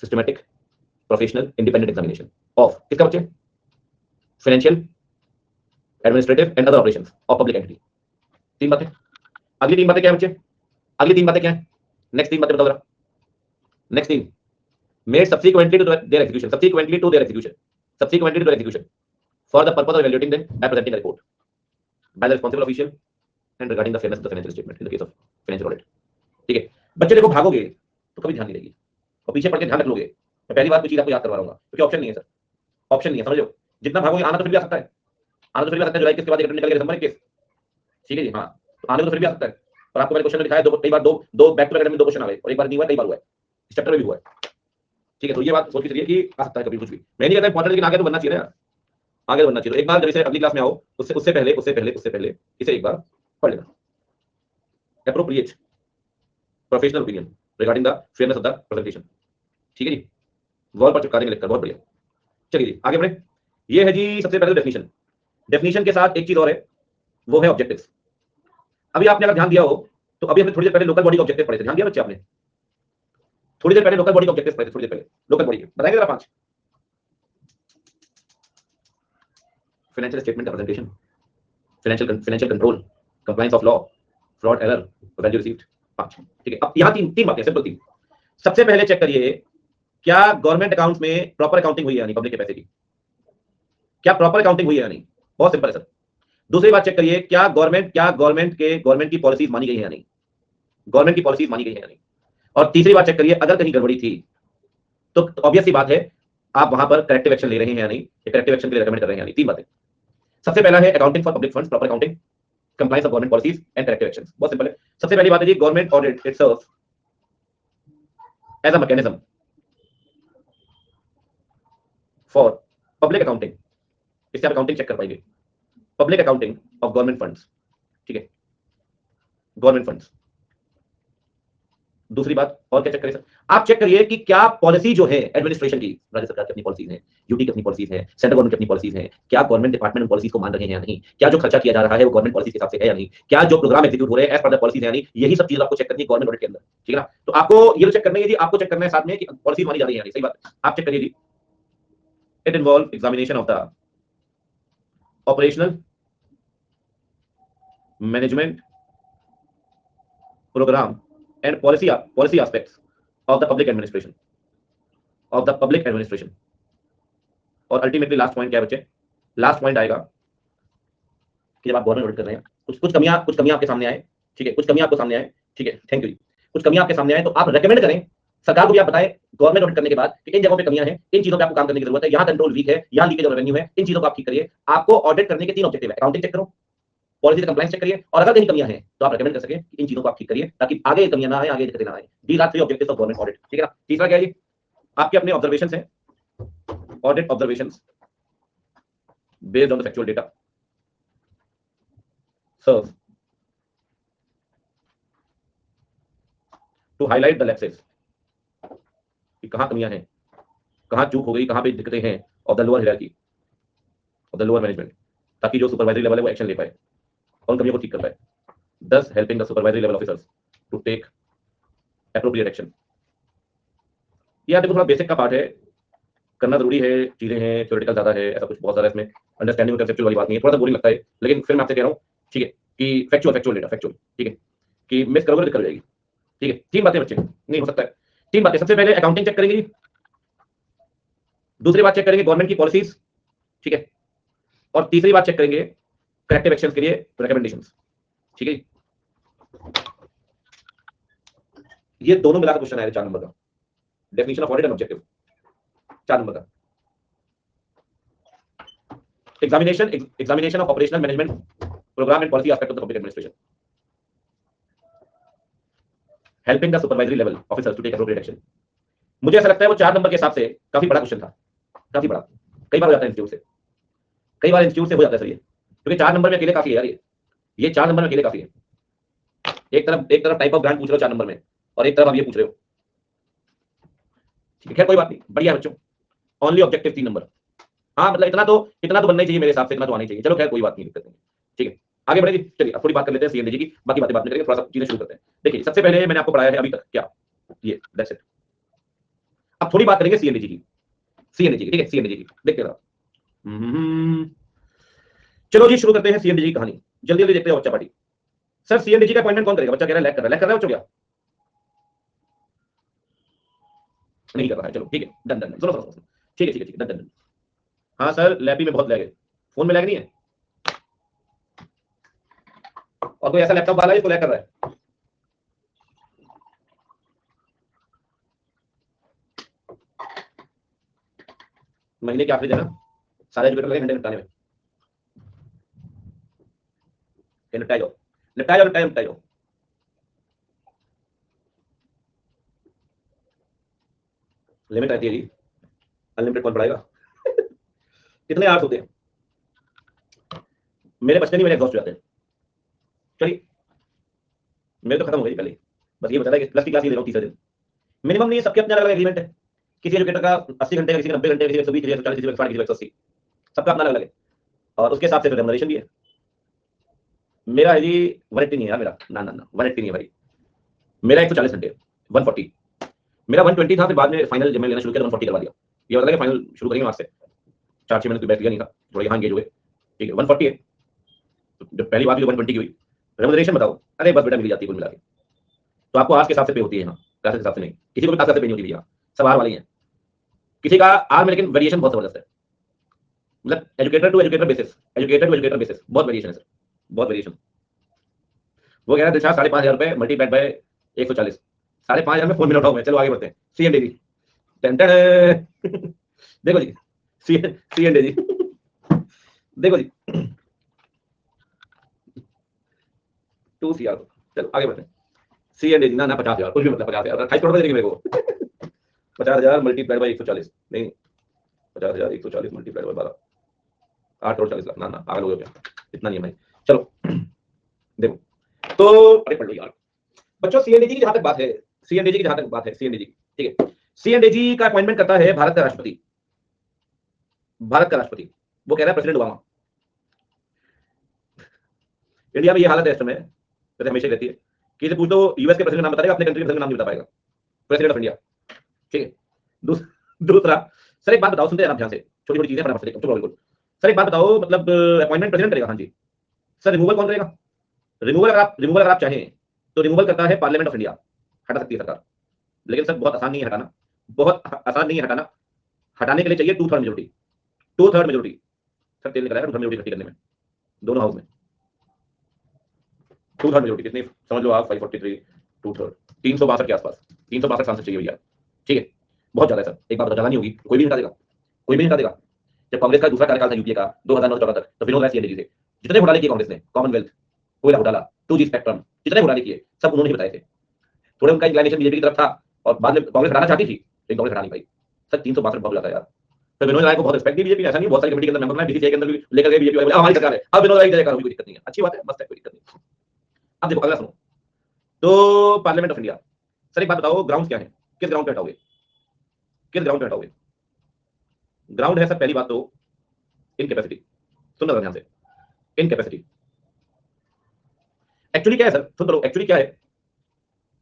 systematic, professional, independent examination of किसका बच्चे? Financial, administrative and other operations of public entity. तीन बातें। अगली तीन बातें क्या है बच्चे? अगली तीन बातें क्या है? नेक्स्ट तीन बातें बताओ जरा। नेक्स्ट तीन, made subsequently to their execution, subsequently to their execution, subsequently to their execution for the purpose of evaluating them by presenting a report by the responsible official and regarding the fairness of the financial statement in the case of financial audit. ठीक है बच्चे, देखो भागोगे तो कभी ध्यान नहीं रहेगी, और पीछे पढ़ के ध्यान रख लोगे। मैं पहली बार कोई चीज आपको याद करवा रहा हूं, क्योंकि ऑप्शन नहीं है सर, ऑप्शन नहीं है, समझो। जितना भागोगे आना तो फिर भी आ सकता है, आना तो फिर भी आ सकता है। जुलाई के बाद एक निकल गया दिसंबर केस, ठीक है जी, हाँ, तो आने तो फिर भी आ सकता है। और आपको मैंने क्वेश्चन दिखाया, कई बार दो बैक टू बैक में दो क्वेश्चन आए, और एक बार नहीं हुआ, कई बार हुआ है, इस चैप्टर में भी हुआ है, ठीक है। तो ये बात सोच के चलिए कि आ सकता है कभी कुछ भी। मैं नहीं कहता इंपॉर्टेंट, लेकिन आगे तो बनना चाहिए यार, आगे तो बनना चाहिए। एक बार जब इसे अगली क्लास में आओ, उससे पहले इसे एक बार पढ़ लेना। Appropriate professional opinion regarding the fairness of the presentation, ठीक है जी, वॉल पर चिपका देंगे लिखकर, बहुत बढ़िया। चलिए जी आगे बढ़े। ये है जी सबसे पहले डेफिनेशन, डेफिनेशन के साथ एक चीज और है, वो है ऑब्जेक्टिव्स। अभी आपने अगर ध्यान दिया हो तो अभी हमने थोड़ी देर पहले लोकल बॉडी के ऑब्जेक्टिव पढ़े थे, ध्यान दिया बच्चे आपने? थोड़ी देर पहले लोकल बॉडी के ऑब्जेक्टिव्स पढ़े थे, थोड़ी देर पहले लोकल बॉडी के बताएंगे जरा 5। फाइनेंशियल स्टेटमेंट का presentation, financial control, compliance of law, fraud error, value received, 5। ठीक है, अब यहाँ तीन बातें, सिंपल 3। सबसे पहले चेक करिए क्या गवर्नमेंट अकाउंट्स में प्रॉपर अकाउंटिंग हुई है या नहीं, पब्लिक के पैसे की क्या प्रॉपर अकाउंटिंग हुई है या नहीं, बहुत सिंपल है सर। दूसरी बात चेक करिए क्या गवर्नमेंट की पॉलिसीज मानी गई है या नहीं, गवर्नमेंट की पॉलिसीज मानी गई है या नहीं। और तीसरी बात चेक करिए अगर कहीं गड़बड़ी थी तो ऑब्वियस सी बात है आप वहां पर करेक्टिव एक्शन ले रहे हैं या नहीं, या करेक्टिव एक्शन के लिए रेकमेंड कर रहे हैं या नहीं। 3 बातें। सबसे पहला है accounting for public funds, proper accounting, compliance of government policies and corrective actions. बहुत सिंपल है। सबसे पहली बात है जी government audit it serves as a mechanism for public accounting. इससे आप अकाउंटिंग चेक कर पाएंगे, public accounting of government funds. ठीक है, गवर्नमेंट फंड्स। दूसरी बात और क्या चेक करिए सर, आप चेक करिए कि क्या पॉलिसी जो है एडमिनिस्ट्रेशन की, राज्य सरकार की अपनी पॉलिसीज है, यूटी की अपनी पॉलिसीज है, सेंट्रल गवर्नमेंट की अपनी पॉलिसीज है, क्या गवर्नमेंट डिपार्टमेंट उन पॉलिसीज को मान रहे हैं या नहीं, क्या जो खर्चा किया जा रहा है वो गवर्नमेंट पॉलिसी के हिसाब से है या नहीं, क्या जो प्रोग्राम एग्जीक्यूट हो रहे हैं एज पर द पॉलिसी है या नहीं। यही सब चीज आपको चेक करनी है गवर्नमेंट ऑडिट के अंदर। ठीक है ना, तो आपको ये चेक करना है जी, आपको चेक करना है साथ में कि पॉलिसी मानी जा रही है या नहीं। सही बात, आप चेक करिए जी। It involve examination of the operational management programme and policy aspects of the public administration और अल्टीमेटली लास्ट पॉइंट क्या है बच्चे, लास्ट पॉइंट आएगा कि जब आप गवर्नमेंट ऑडिट कर रहे हैं कुछ कमियां आपके सामने आए। ठीक है, कुछ कमियां आपको सामने आए। ठीक है, थैंक यू जी। कुछ कमियां आपके सामने आए तो आप रेकमेंड करें सरकार को भी, आप बताएं गवर्नमेंट ऑडिट करने के बाद कि इन जगहों पे कमियां हैं, इन चीजों पे आपको काम करने की जरूरत है, यहाँ कंट्रोल वीक है, यहाँ लीकेज ऑफ रेवेन्यू है, इन चीजों को आप ठीक करिए। आपको ऑडिट करने के 3 ऑब्जेक्टिव है, अकाउंटिंग चेक करो, पॉलिसी कंप्लायंस चेक करिए, और अगर कहीं कमियां हैं तो आप रेकमेंड कर सके इन चीजों को आप ठीक करिए ताकि आगे कमियां ना आए, आगे दिक्कतें ना आए। These are 3 objectives of government audit. ठीक है ना। तीसरा क्या है जी, आपके अपने ऑब्जर्वेशंस हैं, audit observations based on the factual data serve to highlight the lapses, कि कहां कमियां हैं, कहां चूक हो गई, कहां पे दिक्कतें हैं of the lower hierarchy of the lower management, ताकि जो सुपरवाइजरी लेवल है वो एक्शन ले पाए और कमियों को ठीक कर पाए। thus helping the supervisory level officers to take appropriate action। ये देखो थोड़ा बेसिक का पार्ट है, करना जरूरी है, चीजें हैं, थ्योरेटिकल ज्यादा है, ऐसा कुछ बहुत सारा इसमें अंडरस्टैंडिंग और कंसेप्चुअल वाली बात नहीं है, थोड़ा सा बोरिंग लगता है, लेकिन फिर मैं आपसे कह रहा हूँ ठीक है कि फैक्चुअल डेटा फैक्चुअल, ठीक है, कि मिस करोगे तो दिक्कत हो जाएगी। ठीक है, 3 बातें बच्चे, नहीं हो सकता है। 3 बातें, सबसे पहले अकाउंटिंग चेक करेंगे, दूसरी बात चेक करेंगे गवर्नमेंट की पॉलिसीज, ठीक है, और तीसरी बात चेक करेंगे करेक्टिव एक्शन के लिए रिकमेंडेशंस। ठीक है, ये दोनों मिलाकर क्वेश्चन आया 4 नंबर का, definition of audit and objective 4 number का, examination of operational management programme and policy aspect of the public administration, helping the supervisory level officers to take appropriate action. मुझे ऐसा लगता है वो 4 नंबर के हिसाब से काफी बड़ा क्वेश्चन था, काफी बड़ा, कई बार हो जाता है इंस्टीट्यूट से, कई बार इंस्टीट्यूट से हो जाता है सर ये, क्योंकि 4 नंबर में अकेले काफी है यार, ये 4 नंबर में अकेले काफी है। एक तरफ टाइप ऑफ ग्रांट पूछ रहे हो 4 नंबर में, और एक तरफ आप ये पूछ रहे हो। ठीक है, खैर कोई बात नहीं, बढ़िया बच्चों, ओनली ऑब्जेक्टिव 3 नंबर। हाँ मतलब इतना तो बनना ही चाहिए मेरे हिसाब से, इतना तो आना ही चाहिए। चलो खैर कोई बात नहीं, दिक्कत नहीं। ठीक है, आगे बढ़े जी। चलिए अब थोड़ी बात कर लेते हैं सीएनडीजी की, बाकी बातें बाद में करेंगे, थोड़ा सा चीजें शुरू करते हैं। देखिए सबसे पहले मैंने आपको पढ़ाया है अभी तक क्या, ये दैट्स इट। अब थोड़ी बात करेंगे सीएनडीजी की, ठीक है, सीएनडीजी की देखते रहो। चलो जी शुरू करते हैं सीएनडीजी की कहानी, जल्दी जल्दी देखते हैं बच्चा पार्टी। सर सीएनडीजी का अपॉइंटमेंट कौन करेगा? बच्चा कह रहा है लैक कर रहा है बच्चों, क्या नहीं कर रहा है? चलो ठीक है, डन डन, सुनो सुनो, ठीक है डन डन। हाँ सर लैपी में बहुत लैग है, फोन में लैग नहीं है, और कोई ऐसा लैपटॉप वाला है जिसको लैग कर रहा है? महीने के आखिरी दिन ना सारे एजुकेटर लगे घंटे निपटाने में, निपटाए जाओ। लिमिट रहती है जी, अनलिमिटेड कौन पढ़ाएगा? कितने आवर्स होते हैं? मेरे बचते नहीं, मेरे एग्जॉस्ट हो जाते हैं। चलिए मेरे तो खत्म हो गई पहले, बस ये बता रहा है कि प्लस की क्लास ही ले रहा हूँ तीसरे दिन। मिनिमम नहीं है, सबके अपने अलग अलग एग्रीमेंट है, किसी एजुकेटर का 80 घंटे, किसी का 90 घंटे, किसी का 120, किसी का 140, किसी का 160, किसी का 180, सबका अपना अलग अलग है, और उसके हिसाब से रेमुनरेशन भी है। मेरा है जी 180 नहीं है यार, मेरा ना 180 नहीं है भाई, मेरा 140 घंटे 140। मेरा 120 था, फिर बाद में फाइनल जब मैं लेना शुरू किया तो 140 करवा दिया। ये बता कि फाइनल शुरू करेंगे आज से, 4-6 महीने बैठ लिया नहीं था, थोड़ा यहाँ एंगेज हुए, ठीक है 140 है। तो जब पहली बात 120 की हुई, रेमुनरेशन बताओ, अरे बस बेटा मिल जाती है कुल मिला के। तो आपको आज के हिसाब से पे होती है यहाँ, क्लासेस के हिसाब से नहीं, किसी को भी क्लास से पे नहीं होती भैया, सब आर वाले ही हैं। किसी का आर में लेकिन वेरिएशन बहुत जबरदस्त है, मतलब educator to educator basis, educator to educator basis बहुत वेरिएशन है सर, बहुत वेरिएशन। वो कह रहा है दिलशाद 5,500 रुपए मल्टीप्लाइड बाय 140, 5,500 में फोन मिला उठाओ मैं, चलो आगे बढ़ते हैं। सीएनडी जी देखो जी, सीएनडी जी देखो जी 2 CR, चलो आगे बढ़ते हैं। सीएनडी जी ना 50,000 कुछ भी मतलब 50,000 28 करोड़ देंगे मेरे को 50,000 मल्टीप्लाइड बाय 140 नहीं, 50,000 140 मल्टीप्लाइड बाय 12, 8 करोड़ 40 लाख, ना पागल हो गया, इतना नहीं है भाई। चलो देखो, तो अरे पढ़ लो यार बच्चों, सीएनडीजी की जहां तक बात है, सीएनडीजी की जहां तक बात है, सीएनडीजी ठीक है, सीएनडीजी का अपॉइंटमेंट करता है भारत का राष्ट्रपति, भारत का राष्ट्रपति, वो कह रहा है प्रेसिडेंट ओबामा। इंडिया में ये हालत है इस समय, जैसे हमेशा रहती है कि इसे पूछ दो यूएस के प्रेसिडेंट नाम बताएगा, अपने कंट्री के प्रेसिडेंट नाम नहीं बता पाएगा, प्रेसिडेंट ऑफ इंडिया, ठीक है। दूसरा सर एक बात बताओ, सुनते हैं आप ध्यान से, छोटी छोटी चीजें फटाफट से बिल्कुल। सर एक बात बताओ, मतलब अपॉइंटमेंट प्रेसिडेंट करेगा, हाँ जी सर, रिमूवल कौन करेगा? रिमूवल अगर आप चाहें तो रिमूवल करता है पार्लियामेंट ऑफ इंडिया, हटा सकती है सरकार, लेकिन सर बहुत आसान नहीं है हटाना, बहुत आसान नहीं है हटाना। हटाने के लिए चाहिए 2/3 मेजोरिटी, 2/3 मेजोरिटी। सर तेल निकला है 2/3 मेजोरिटी इकट्ठी करने में, दोनों हाउस में 2/3 मेजोरिटी कितनी समझ लो आप, 543 2/3 362 के आसपास, 362 सांसद चाहिए भैया, ठीक है बहुत ज्यादा है सर। एक बात ज्यादा नहीं होगी, कोई भी नहीं हटा देगा, कोई भी नहीं हटा देगा। जब कांग्रेस का दूसरा कार्यकाल था यूपीए का 2009-14 तक, तो विनोद राय सीएनडीजी से जितने घोटाले किए कांग्रेस ने, कॉमनवेल्थ, कोयला घोटाला, 2G स्पेक्ट्रम, जितने घोटाले किए सब उन्होंने ही बताए थे। थोड़े उनका इंक्लाइनेशन बीजेपी की तरफ था और बाद में कांग्रेस हटाना चाहती थी लेकिन कांग्रेस हटा नहीं पाई। सर 362 बहुत ज्यादा यार। तो विनोद राय को बहुत रिस्पेक्ट दी बीजेपी, ऐसा नहीं, बहुत सारी कमेटी के अंदर मेंबर बनाए, बीसीसीआई के अंदर भी लेकर गए बीजेपी वाले, हमारी सरकार है अब विनोद राय की जगह, कोई दिक्कत नहीं है, अच्छी बात है, मस्त है, कोई दिक्कत नहीं। अब देखो अगला सुनो, तो पार्लियामेंट ऑफ इंडिया, सर एक बात बताओ ग्राउंड क्या है, किस ग्राउंड पे हटाओगे, किस ग्राउंड पे हटाओगे? ग्राउंड है सर पहली बात तो इनकैपेसिटी, सुनना ध्यान से, इनकैपेसिटी। एक्चुअली क्या है सर, सुन लो, एक्चुअली क्या है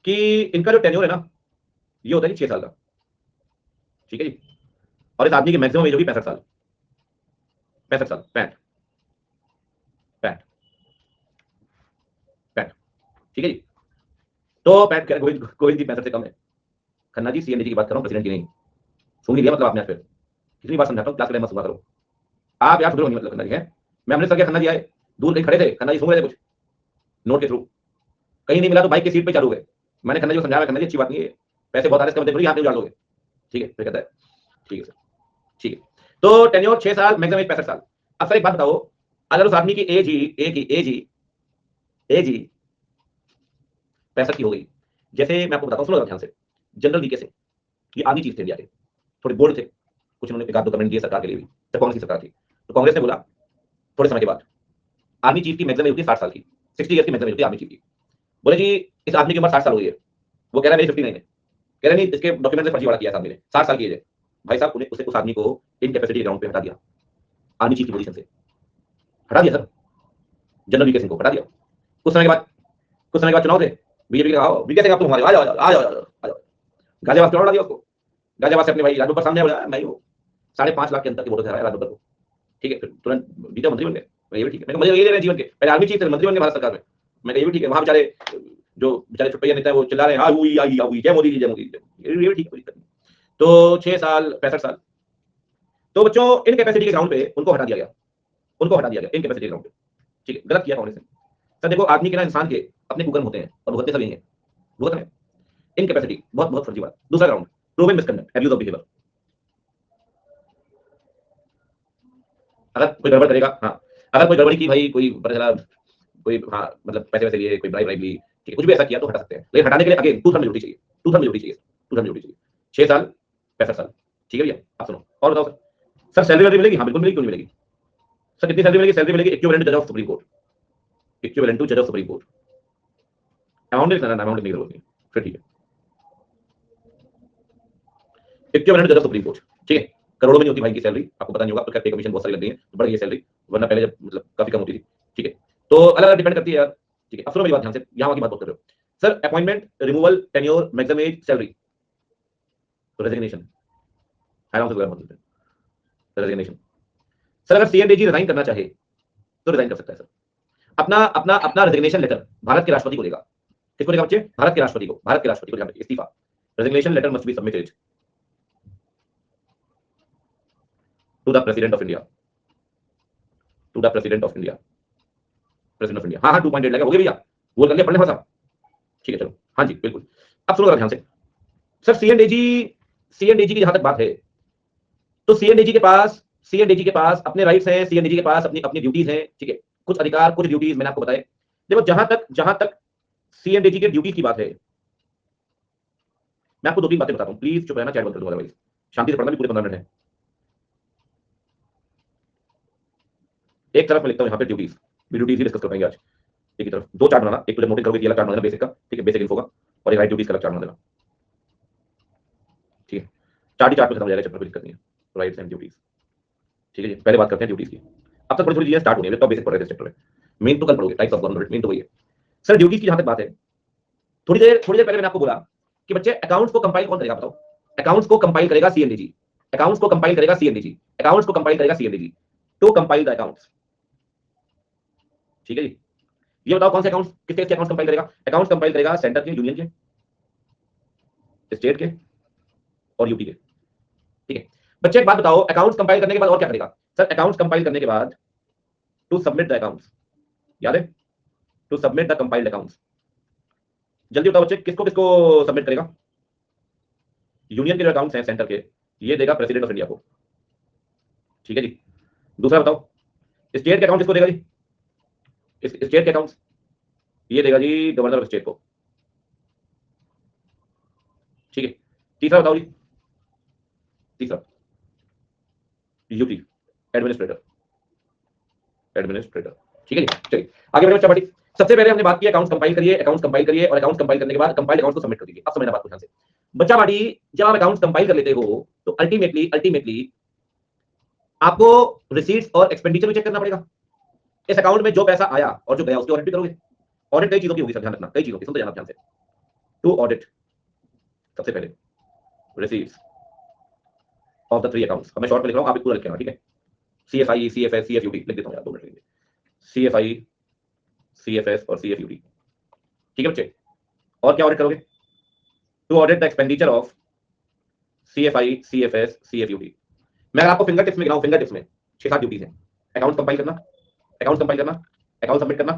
कि इनका जो टेन्योर है ना, ये होता है 6 साल का, ठीक है जी, और इस आदमी की मैक्सिमम एज होगी 65 साल, 65 साल, 65 65 65, ठीक है जी। तो 65 गोविंद जी 65 से कम है। खन्ना जी सीएनडीजी की बात कर रहा हूं, प्रेसिडेंट की नहीं, सुन लिया मतलब आपने, फिर कितनी बार समझाता हूं, क्लास के टाइम मत सुना करो आप यार, सुन लो मतलब खन्ना जी है, मैं अपने सर के, खन्ना जी आए दूर कहीं खड़े थे, खन्ना जी सुन रहे थे कुछ नोट के थ्रू, कहीं नहीं मिला तो बाइक की सीट पे चालू गए, मैंने खन्ना जी को समझाया, खन्ना जी अच्छी बात नहीं है, पैसे बहुत आ रहे हैं, इसका मतलब यहाँ पे उजाड़ दोगे, ठीक है, फिर कहता है ठीक है सर, ठीक है। तो टेन्योर 6 साल, मैक्सिमम 65 साल। अब सर एक बात बताओ, अगर उस आदमी की एज ही 65 की हो गई, जैसे मैं आपको बताता हूँ, सुनो ध्यान से, जनरल वीके सिंह, ये आधी चीज थे इंडिया के, थोड़े बोल्ड थे, कुछ उन्होंने एक आध दो कमेंट दिए सरकार के लिए भी, जब कांग्रेस की सरकार थी, तो कांग्रेस ने बोला थोड़े समय के बाद, आर्मी चीफ की मैक्सिमम एज होती है 60 साल की, 60 ईयर की मैक्सिमम एज होती है आर्मी चीफ की। बोले जी इस आदमी की उम्र 60 साल हो गई है, वो कह रहा है मेरी 59 है, कह रहे नहीं इसके डॉक्यूमेंट से फर्जीवाड़ा किया आदमी ने, 60 साल की एज है। भाई साहब उन्हें उस आदमी को इनकैपेसिटी ग्राउंड पे हटा दिया, आर्मी चीफ की पोजीशन से हटा दिया सर, जनरल वीके सिंह को हटा दिया। कुछ समय के बाद चुनाव थे, बीजेपी का आओ वीके सिंह आप तो हमारे, आ जाओ आ जाओ आ जाओ, गाजियाबाद चुनाव हटा दिया उसको, गाजियाबाद से अपने भाई राजू पर सामने बोला मैं वो 5.5 लाख के अंतर के वोटों से हराया राजू को, ठीक है, फिर तुरंत बीते मंत्री बन गए, ये भी ठीक है, मैं मजे ये ले रहे जीवन के, पहले आर्मी चीफ थे मंत्री बन गए भारत सरकार में, मैं ये भी ठीक है, वहां बेचारे जो बेचारे छुट्टियां नेता है वो चिल्ला रहे हैं आई जय मोदी जी जय मोदी जी, ये भी ठीक है। तो 6 साल 65 साल, तो बच्चों इन कैपेसिटी के ग्राउंड पे उनको हटा दिया गया, उनको हटा दिया गया इन कैपेसिटी के ग्राउंड पे, ठीक है, गलत किया कांग्रेस ने। सर देखो आदमी के ना, इंसान के अपने कुकर्म होते हैं और भुगतते सब यही है, भुगत है इन कैपेसिटी, बहुत बहुत फर्जी बात। दूसरा ground proven misconduct, abuse of behaviour, अगर कोई गड़बड़ करेगा, हाँ अगर कोई गड़बड़ी की भाई, कोई पता चला कोई, हाँ मतलब पैसे वैसे लिए, कोई ब्राइब ली, ठीक है, कुछ भी ऐसा किया तो हटा सकते हैं, लेकिन हटाने के लिए अगेन 2/3 मेजोरिटी चाहिए, 2/3 मेजोरिटी चाहिए, 2/3 मेजोरिटी चाहिए, 6 साल 65 साल, ठीक है भैया। आप सुनो और बताओ सर सैलरी वैलरी मिलेगी? हाँ बिल्कुल मिलेगी, क्यों नहीं मिलेगी सर, कितनी सैलरी मिलेगी? सैलरी मिलेगी इक्विवेलेंट जज of supreme court, equivalent to जज ऑफ सुप्रीम कोर्ट, अमाउंट लिखना, अमाउंट लिखने की जरूरत नहीं, फिर ठीक है, इक्विवेलेंट जज ऑफ सुप्रीम कोर्ट, ठीक है, करोड़ों में नहीं होती भाई की सैलरी, आपको पता नहीं होगा, तो कमीशन बहुत सारी लग गई है, बढ़ गई है सैलरी, वरना पहले जब मतलब काफी कम होती थी, ठीक है, तो अलग अलग डिपेंड करती है यार, ठीक है। अब सुनो मेरी बात ध्यान से, यहाँ की बात कर रहे हो sir, appointment, removal, tenure, maximum age, salary, तो रेजिग्नेशन, रेजिग्नेशन। सर अगर सीएनडीजी रिजाइन करना चाहे तो रिजाइन कर सकता है सर। अपना अपना अपना रेजिग्नेशन लेटर भारत के राष्ट्रपति को देगा। किसको देगा बच्चे? भारत के राष्ट्रपति को। भारत के राष्ट्रपति को इस्तीफा, resignation letter must be submitted to the president of India, to the president of India, president of India. हाँ हाँ 2.8 लगा, हो गया भैया, वो कर लिया, पढ़ने थोड़ा सा। ठीक है चलो, हाँ जी बिल्कुल। अब सुनो ध्यान से सर, सीएनडीजी की जहां तक बात है तो सीएनडीजी के पास अपने राइट्स हैं, सीएनडीजी के पास अपनी अपनी ड्यूटीज हैं। ठीक है, कुछ अधिकार कुछ ड्यूटीज मैंने आपको बताए। देखो जहां तक सीएनडीजी के ड्यूटीज की बात है, मैं आपको 2-3 बातें बताता हूं। प्लीज चुप रहना, चैट बंद कर दो, अदरवाइज शांति से पढ़ना भी पूरे 15 मिनट है। एक तरफ मैं लिखता हूं यहाँ पे ड्यूटीज ही डिस्कस कर पाएंगे आज। एक ही तरफ 2 चार्ट बनाना, एक तो जब नोटिस करोगे अलग चार्ट बनाना बेसिक का, ठीक है, बेसिक इन्फो का, और एक राइट ड्यूटीज का अलग चार्ट बना देना। ठीक है, चार्ट ही चार्ट में खत्म हो जाएगा, चैप्टर पे दिक्कत नहीं है। राइट्स एंड ड्यूटीज, ठीक है जी। पहले बात करते हैं ड्यूटीज की। अब तक थोड़ी चीजें स्टार्ट होनी है, तो बेसिक पढ़ रहे थे चैप्टर में, मेन तो कल पढ़ोगे, टाइप्स ऑफ गवर्नमेंट, मेन तो वही है। सर ड्यूटीज की जहां तक बात है, थोड़ी देर पहले मैंने आपको बोला कि बच्चे अकाउंट्स को कंपाइल कौन करेगा? बताओ। अकाउंट्स को कंपाइल करेगा सीएनडीजी, अकाउंट्स को कंपाइल करेगा सीएनडीजी, अकाउंट्स को कंपाइल करेगा सीएनडीजी टू कंपाइल द अकाउंट्स। ठीक है जी, ये बताओ कौन से अकाउंट्स, किसके अकाउंट्स कंपाइल करेगा? अकाउंट्स कंपाइल करेगा सेंटर के, यूनियन के, स्टेट के और यूटी के। ठीक है बच्चे, एक बात बताओ, अकाउंट्स कंपाइल करने के बाद और क्या करेगा? सर अकाउंट्स कंपाइल करने के बाद टू सबमिट द अकाउंट्स, याद है, to submit the compiled accounts. जल्दी बताओ बच्चे, किसको किसको सबमिट करेगा? यूनियन के जो अकाउंट्स हैं सेंटर के, ये देगा प्रेसिडेंट ऑफ इंडिया को। ठीक है जी। दूसरा बताओ, स्टेट के अकाउंट किसको देगा जी? स्टेट के अकाउंट्स ये देगा जी गवर्नर ऑफ स्टेट को। ठीक है, तीसरा बताओ जी, तीसरा यूटी, एडमिनिस्ट्रेटर, एडमिनिस्ट्रेटर। ठीक है जी, चलिए आगे बढ़े बच्चा पार्टी। सबसे पहले हमने बात की अकाउंट्स कंपाइल करिए, अकाउंट्स कंपाइल करिए, और अकाउंट्स कंपाइल करने के बाद कंपाइल्ड अकाउंट्स को सबमिट कर दीजिए। अब समझना बात को ध्यान से बच्चा पार्टी, जब आप अकाउंट्स कंपाइल कर लेते हो तो अल्टीमेटली आपको रिसीट्स और एक्सपेंडिचर भी चेक करना पड़ेगा। इस अकाउंट में जो पैसा आया और जो गया उसकी ऑडिट भी करोगे। ऑडिट कई चीजों की होगी सर, ध्यान रखना, कई चीजों की, सुनते जाना ध्यान से। टू ऑडिट, सबसे पहले रिसीट्स ऑफ द 3 अकाउंट्स। अब मैं शॉर्ट में लिख रहा हूं, आप पूरा लिख लेना, ठीक है। सीएफआई, सीएफएस, सीएफयूटी लिख देता हूं यार, 2 मिनट लेंगे। सीएफआई, सीएफएस और सीएफयूटी। ठीक है बच्चे, और क्या ऑडिट करोगे? To audit the expenditure of CFI, CFS, CFUT. मैं अगर आपको फिंगर टिप्स में गिनाऊं, फिंगर टिप्स में 6-7 ड्यूटीज हैं। अकाउंट कंपाइल करना, अकाउंट कंपाइल करना, अकाउंट सबमिट करना,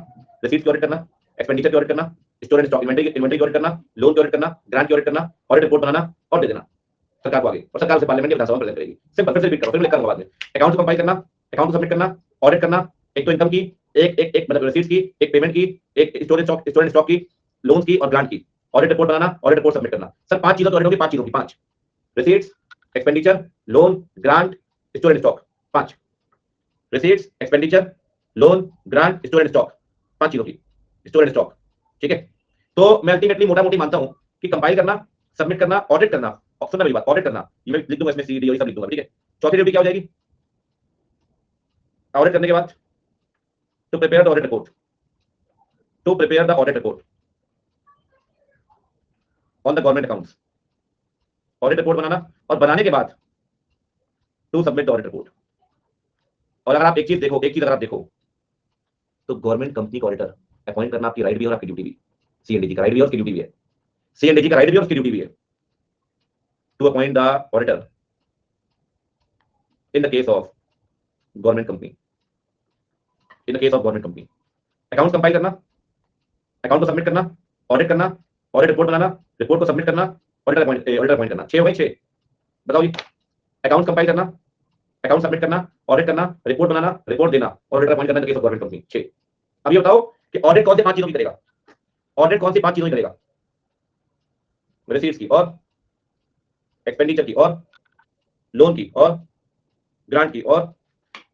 रिसीट्स की ऑडिट करना, एक्सपेंडिचर की ऑडिट करना, स्टोर एंड स्टॉक इन्वेंटरी की ऑडिट करना, लोन की ऑडिट करना, ग्रांट की ऑडिट करना, ऑडिट रिपोर्ट बनाना और दे देना सरकार को आगे, और सरकार से पार्लियामेंट में विधानसभा में प्रेजेंट करेगी। सिंपल, फिर से रिपीट करो, फिर लिख करूंगा बाद में। अकाउंट कंपाइल करना, अकाउंट को सबमिट करना, ऑडिट करना, एक तो इनकम की, एक मतलब रिसीट्स की, एक पेमेंट की, एक स्टोर एंड स्टॉक की, लोन्स की और ग्रांट की, ऑडिट रिपोर्ट बनाना, ऑडिट रिपोर्ट सबमिट करना। सर 5 चीजों की ऑडिट होगी, 5 चीजों की, 5 receipts, expenditure, loan, grant, store and stock, 5 receipts, expenditure, loan, grant, store and stock, 5 चीजों की, स्टोर एंड स्टॉक। ठीक है, तो मैं अल्टीमेटली मोटा मोटी मानता हूं कि कंपाइल करना, सबमिट करना, ऑडिट करना, ऑप्शन मेरी बात, ऑडिट करना, ये मैं लिख दूंगा इसमें, सीडी और सब लिख दूंगा। ठीक है, चौथी ड्यूटी क्या हो जाएगी? ऑडिट करने के बाद to prepare the audit report, to prepare the audit report on the government accounts. Audit report बनाना, और बनाने के बाद to submit the audit report. और अगर आप एक चीज अगर आप देखो तो गवर्नमेंट कंपनी का ऑडिटर अपॉइंट करना आपकी राइट भी और आपकी ड्यूटी भी। सीएनडीजी का राइट भी और उसकी ड्यूटी भी है, सीएनडीजी का राइट भी और उसकी ड्यूटी भी है to appoint the auditor in the case of government company, in the case of government company. Account compile करना, अकाउंट को सबमिट करना, ऑडिट करना, ऑडिट रिपोर्ट बनाना, रिपोर्ट को सबमिट करना, ऑडिटर अपॉइंट करना। 6 हो गए 6, बताओ जी। अकाउंट कंपाइल करना, अकाउंट सबमिट करना, ऑडिट करना, रिपोर्ट बनाना, रिपोर्ट देना, ऑडिटर अपॉइंट करना in the case of government company. 6। अब ये बताओ कि ऑडिट कौन सी 5 चीजों की करेगा? ऑडिट कौन सी 5 चीजों की करेगा? रिसीट्स की और एक्सपेंडिचर की और लोन की और ग्रांट की और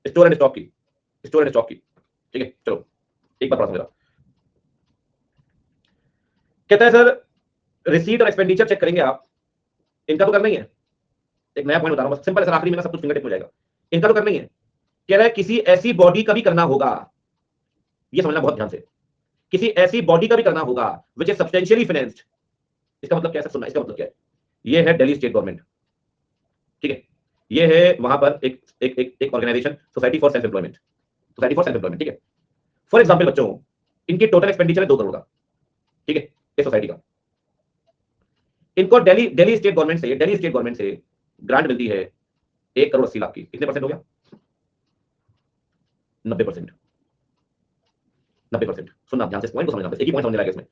स्टोर एंड स्टॉक की, स्टोर एंड स्टॉक की। ठीक है, चलो एक बार समझा। कहता है सर रिसीट और एक्सपेंडिचर चेक करेंगे आप, इनका तो करना ही है। एक नया पॉइंट बता रहा हूं, सिंपल है सर, आखिरी में सब कुछ फिंगर टिप हो जाएगा। इनका तो करना ही है। कह रहा है किसी ऐसी बॉडी का भी करना होगा, ये समझना बहुत ध्यान से, किसी ऐसी बॉडी का भी करना होगा विच इज सब्सटेंशियली फाइनेंस्ड। इसका मतलब क्या है? सुनना, इसका मतलब क्या है? ये है दिल्ली स्टेट गवर्नमेंट, ये है वहां पर एक एक एक, एक organisation, society for self employment, society for self employment, ठीक है। फॉर एग्जाम्पल बच्चों, इनकी टोटल एक्सपेंडिचर है 2 करोड़ का, ठीक है, इस सोसाइटी का। इनको दिल्ली दिल्ली स्टेट गवर्नमेंट से ग्रांट मिलती है 1,80,00,000 की। कितने परसेंट हो गया? 90%। 90%। सुनना ध्यान से, पॉइंट को समझना, बस एक ही पॉइंट समझने लगा इसमें।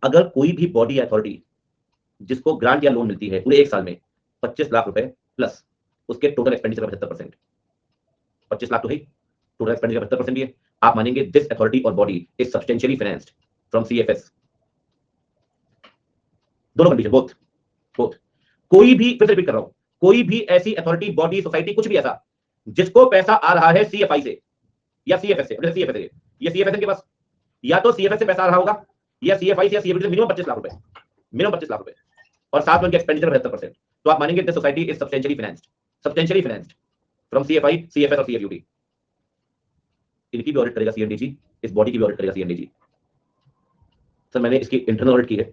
अगर कोई भी बॉडी या अथॉरिटी जिसको ग्रांट या लोन मिलती है पूरे 1 साल में 25 लाख रुपए प्लस उसके टोटल एक्सपेंडिचर का 75%, 25 लाख तो है, टोटल एक्सपेंडिचर का 75% भी है, आप मानेंगे दिस अथॉरिटी और body is substantially financed from CFS. दोनों कंडीशन, बोथ बोथ। कोई भी, फिर से रिपीट कर रहा हूं, कोई भी ऐसी अथॉरिटी, बॉडी, सोसाइटी, कुछ भी ऐसा जिसको पैसा आ रहा है सीएफआई से या सीएफएस से, सीएफएस है, ये सीएफएस के पास, या तो सीएफएस से पैसा आ रहा होगा या सीएफआई से या सीएफडी से मिनिमम 25 लाख रुपए, मिनिमम 25 लाख रुपए, और साथ में उनके एक्सपेंडिचर 75%, तो आप मानेंगे this society is substantially financed from CFI, CFS और सीएफयूटी। इनकी भी ऑडिट करेगा सीएनडीजी, इस बॉडी की भी ऑडिट करेगा सीएनडीजी। सर मैंने इसकी इंटरनल ऑडिट की है,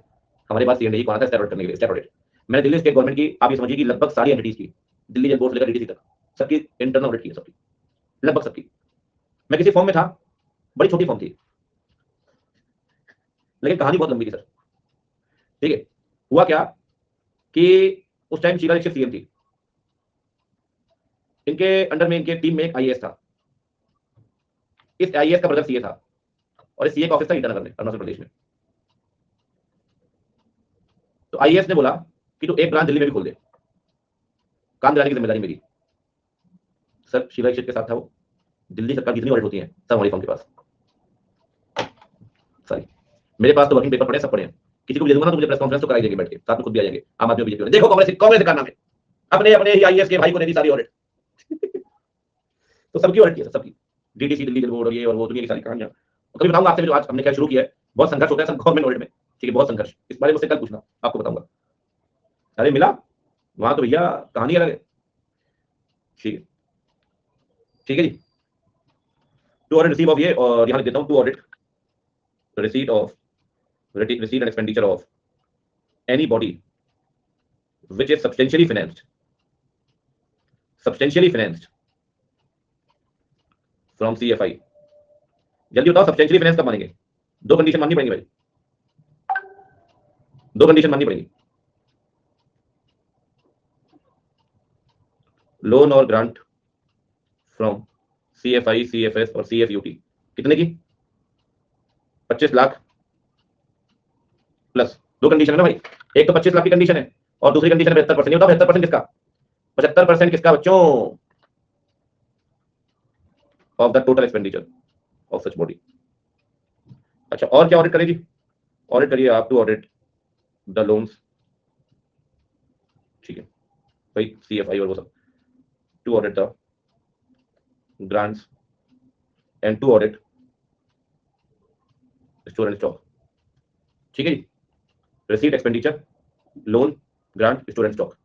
हमारे पास सीएनडीजी को आता है स्टेट ऑडिट करने के लिए, स्टेट ऑडिट। मैंने दिल्ली स्टेट गवर्नमेंट की, आप ये समझिए कि लगभग सारी एंटिटीज की, दिल्ली जेल बोर्ड से लेकर डीडीसी तक, सबकी इंटरनल ऑडिट की है, सबकी, लगभग सबकी। मैं किसी फॉर्म में था, बड़ी छोटी फॉर्म थी, लेकिन कहानी बहुत लंबी थी सर, ठीक है। हुआ क्या कि उस टाइम शीला दीक्षित सीएम थी, इनके अंडर में, इनके टीम में एक आईएएस था, इस आईएएस का ब्रदर सीए था, और इस सीए का ऑफिस था ईटानगर में, अरुणाचल प्रदेश में। तो आईएएस ने बोला कि तू एक ब्रांच दिल्ली में भी खोल दे, काम दिलाने की जिम्मेदारी मेरी। सर शीला दीक्षित के साथ था वो, दिल्ली सरकार कितनी ऑडिट होती है सब हमारी फॉर्म के पास, सॉरी मेरे पास तो वर्किंग पेपर पड़े, सब पड़े हैं, किसी को भी दे दूंगा ना तो मुझे प्रेस कॉन्फ्रेंस तो कराई देंगे बैठ के, साथ में खुद भी आ जाएंगे, आम आदमी बीजेपी, देखो कांग्रेस का नाम है, अपने अपने आईएएस के भाई को दे दी सारी ऑडिट। तो सबकी ऑडिट की है, सबकी, डीडीसी, दिल्ली जेल बोर्ड और ये और वो, दुनिया की सारी कहानियां। कभी बताऊंगा आपसे, जो आज हमने क्या शुरू किया है, बहुत संघर्ष होता है सब गवर्नमेंट ऑडिट में, ठीक है, बहुत संघर्ष, इस बारे में मुझसे कल पूछना, आपको बताऊंगा। अरे मिला वहां तो भैया कहानी अलग है, ठीक है, ठीक है जी। टू ऑडिट रिसीव ऑफ ये, और यहां लिख देता हूं, to audit receipt and expenditure of any body which is substantially financed from CFI। जल्दी बताओ सब्सटेंशियली फाइनेंस कब मानेंगे? दो कंडीशन माननी पड़ेगी भाई, दो कंडीशन माननी पड़ेगी, लोन और ग्रांट फ्रॉम सीएफआई, सीएफएस और सीएफयूटी। कितने की? 25 लाख प्लस, दो कंडीशन है ना भाई, एक तो 25 लाख की कंडीशन है और दूसरी कंडीशन 75%। बताओ 75% किसका? 75% किसका बच्चों? Of the total expenditure of such body. अच्छा और क्या ऑडिट करेगी? ऑडिट करिए आप, टू ऑडिट द लोन्स, ठीक है भाई, सीएफआई और वो सब, to audit the grants and to audit store and stock, ठीक है जी। Receipt, expenditure, loan, grant, store and stock,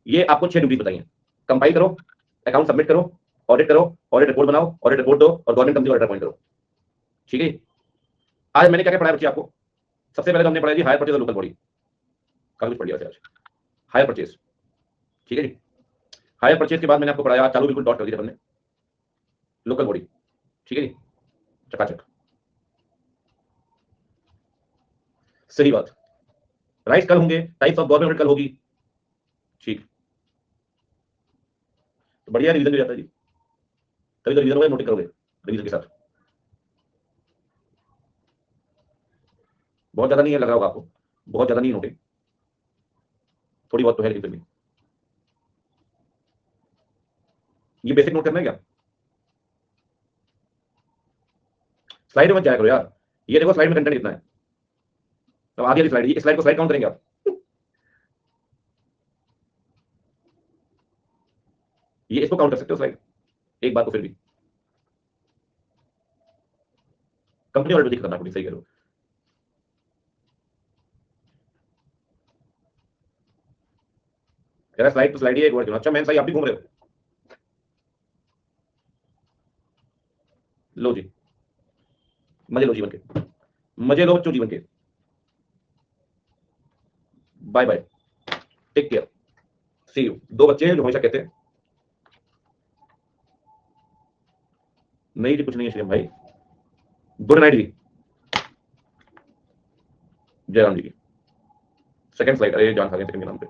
ये आपको 6 ड्यूटी बताइए। कंपाइल करो, अकाउंट सबमिट करो, ऑडिट करो, ऑडिट रिपोर्ट बनाओ, ऑडिट रिपोर्ट दो और गवर्नमेंट कंपनी ऑडिटर अपॉइंट करो, ठीक है। आज मैंने क्या क्या पढ़ाया बच्चे आपको? सबसे पहले तो हमने पढ़ाया जी हायर परचेज और लोकल बॉडी, काफी कुछ पढ़ लिया आज। हायर परचेज, ठीक है जी। हायर परचेज के बाद मैंने आपको पढ़ाया, चालू बिल्कुल डॉट कर दिया हमने, लोकल बॉडी, ठीक है जी, चकाचक, सही बात। राइट कल होंगे, टाइप्स ऑफ गवर्नमेंट कल होगी, ठीक, तो बढ़िया रिवीजन हो जाता है जी, तभी तो रिवीजन होगा, नोटिस करोगे रिवीजन के साथ। बहुत ज्यादा नहीं है, लग रहा होगा आपको, बहुत ज्यादा नहीं नोटिस, थोड़ी बहुत तो है लेकिन फिर भी। ये बेसिक नोट करना है क्या? स्लाइड में मत जाया करो यार, ये देखो स्लाइड में कंटेंट कितना है, तो आगे वाली स्लाइड, ये स्लाइड को स्लाइड काउंट करेंगे आप? ये इसको काउंट कर सकते हो स्लाइड, एक बात को फिर भी कंपनी ऑडिट दिख करना पड़ी, सही कह लो। यार स्लाइड तो स्लाइड ही एक वर्ड। अच्छा मैं सही, आप भी घूम रहे हो, लो जी, मजे लो जीवन के, मजे लो बच्चों जीवन के, bye bye, take care, see you. दो बच्चे हैं जो हमेशा कहते हैं नहीं जी, कुछ नहीं है श्रीम भाई। गुड नाइट जी, जयराम जी की सेकंड स्लाइड। अरे जान खा गए सेकंड के नाम पे।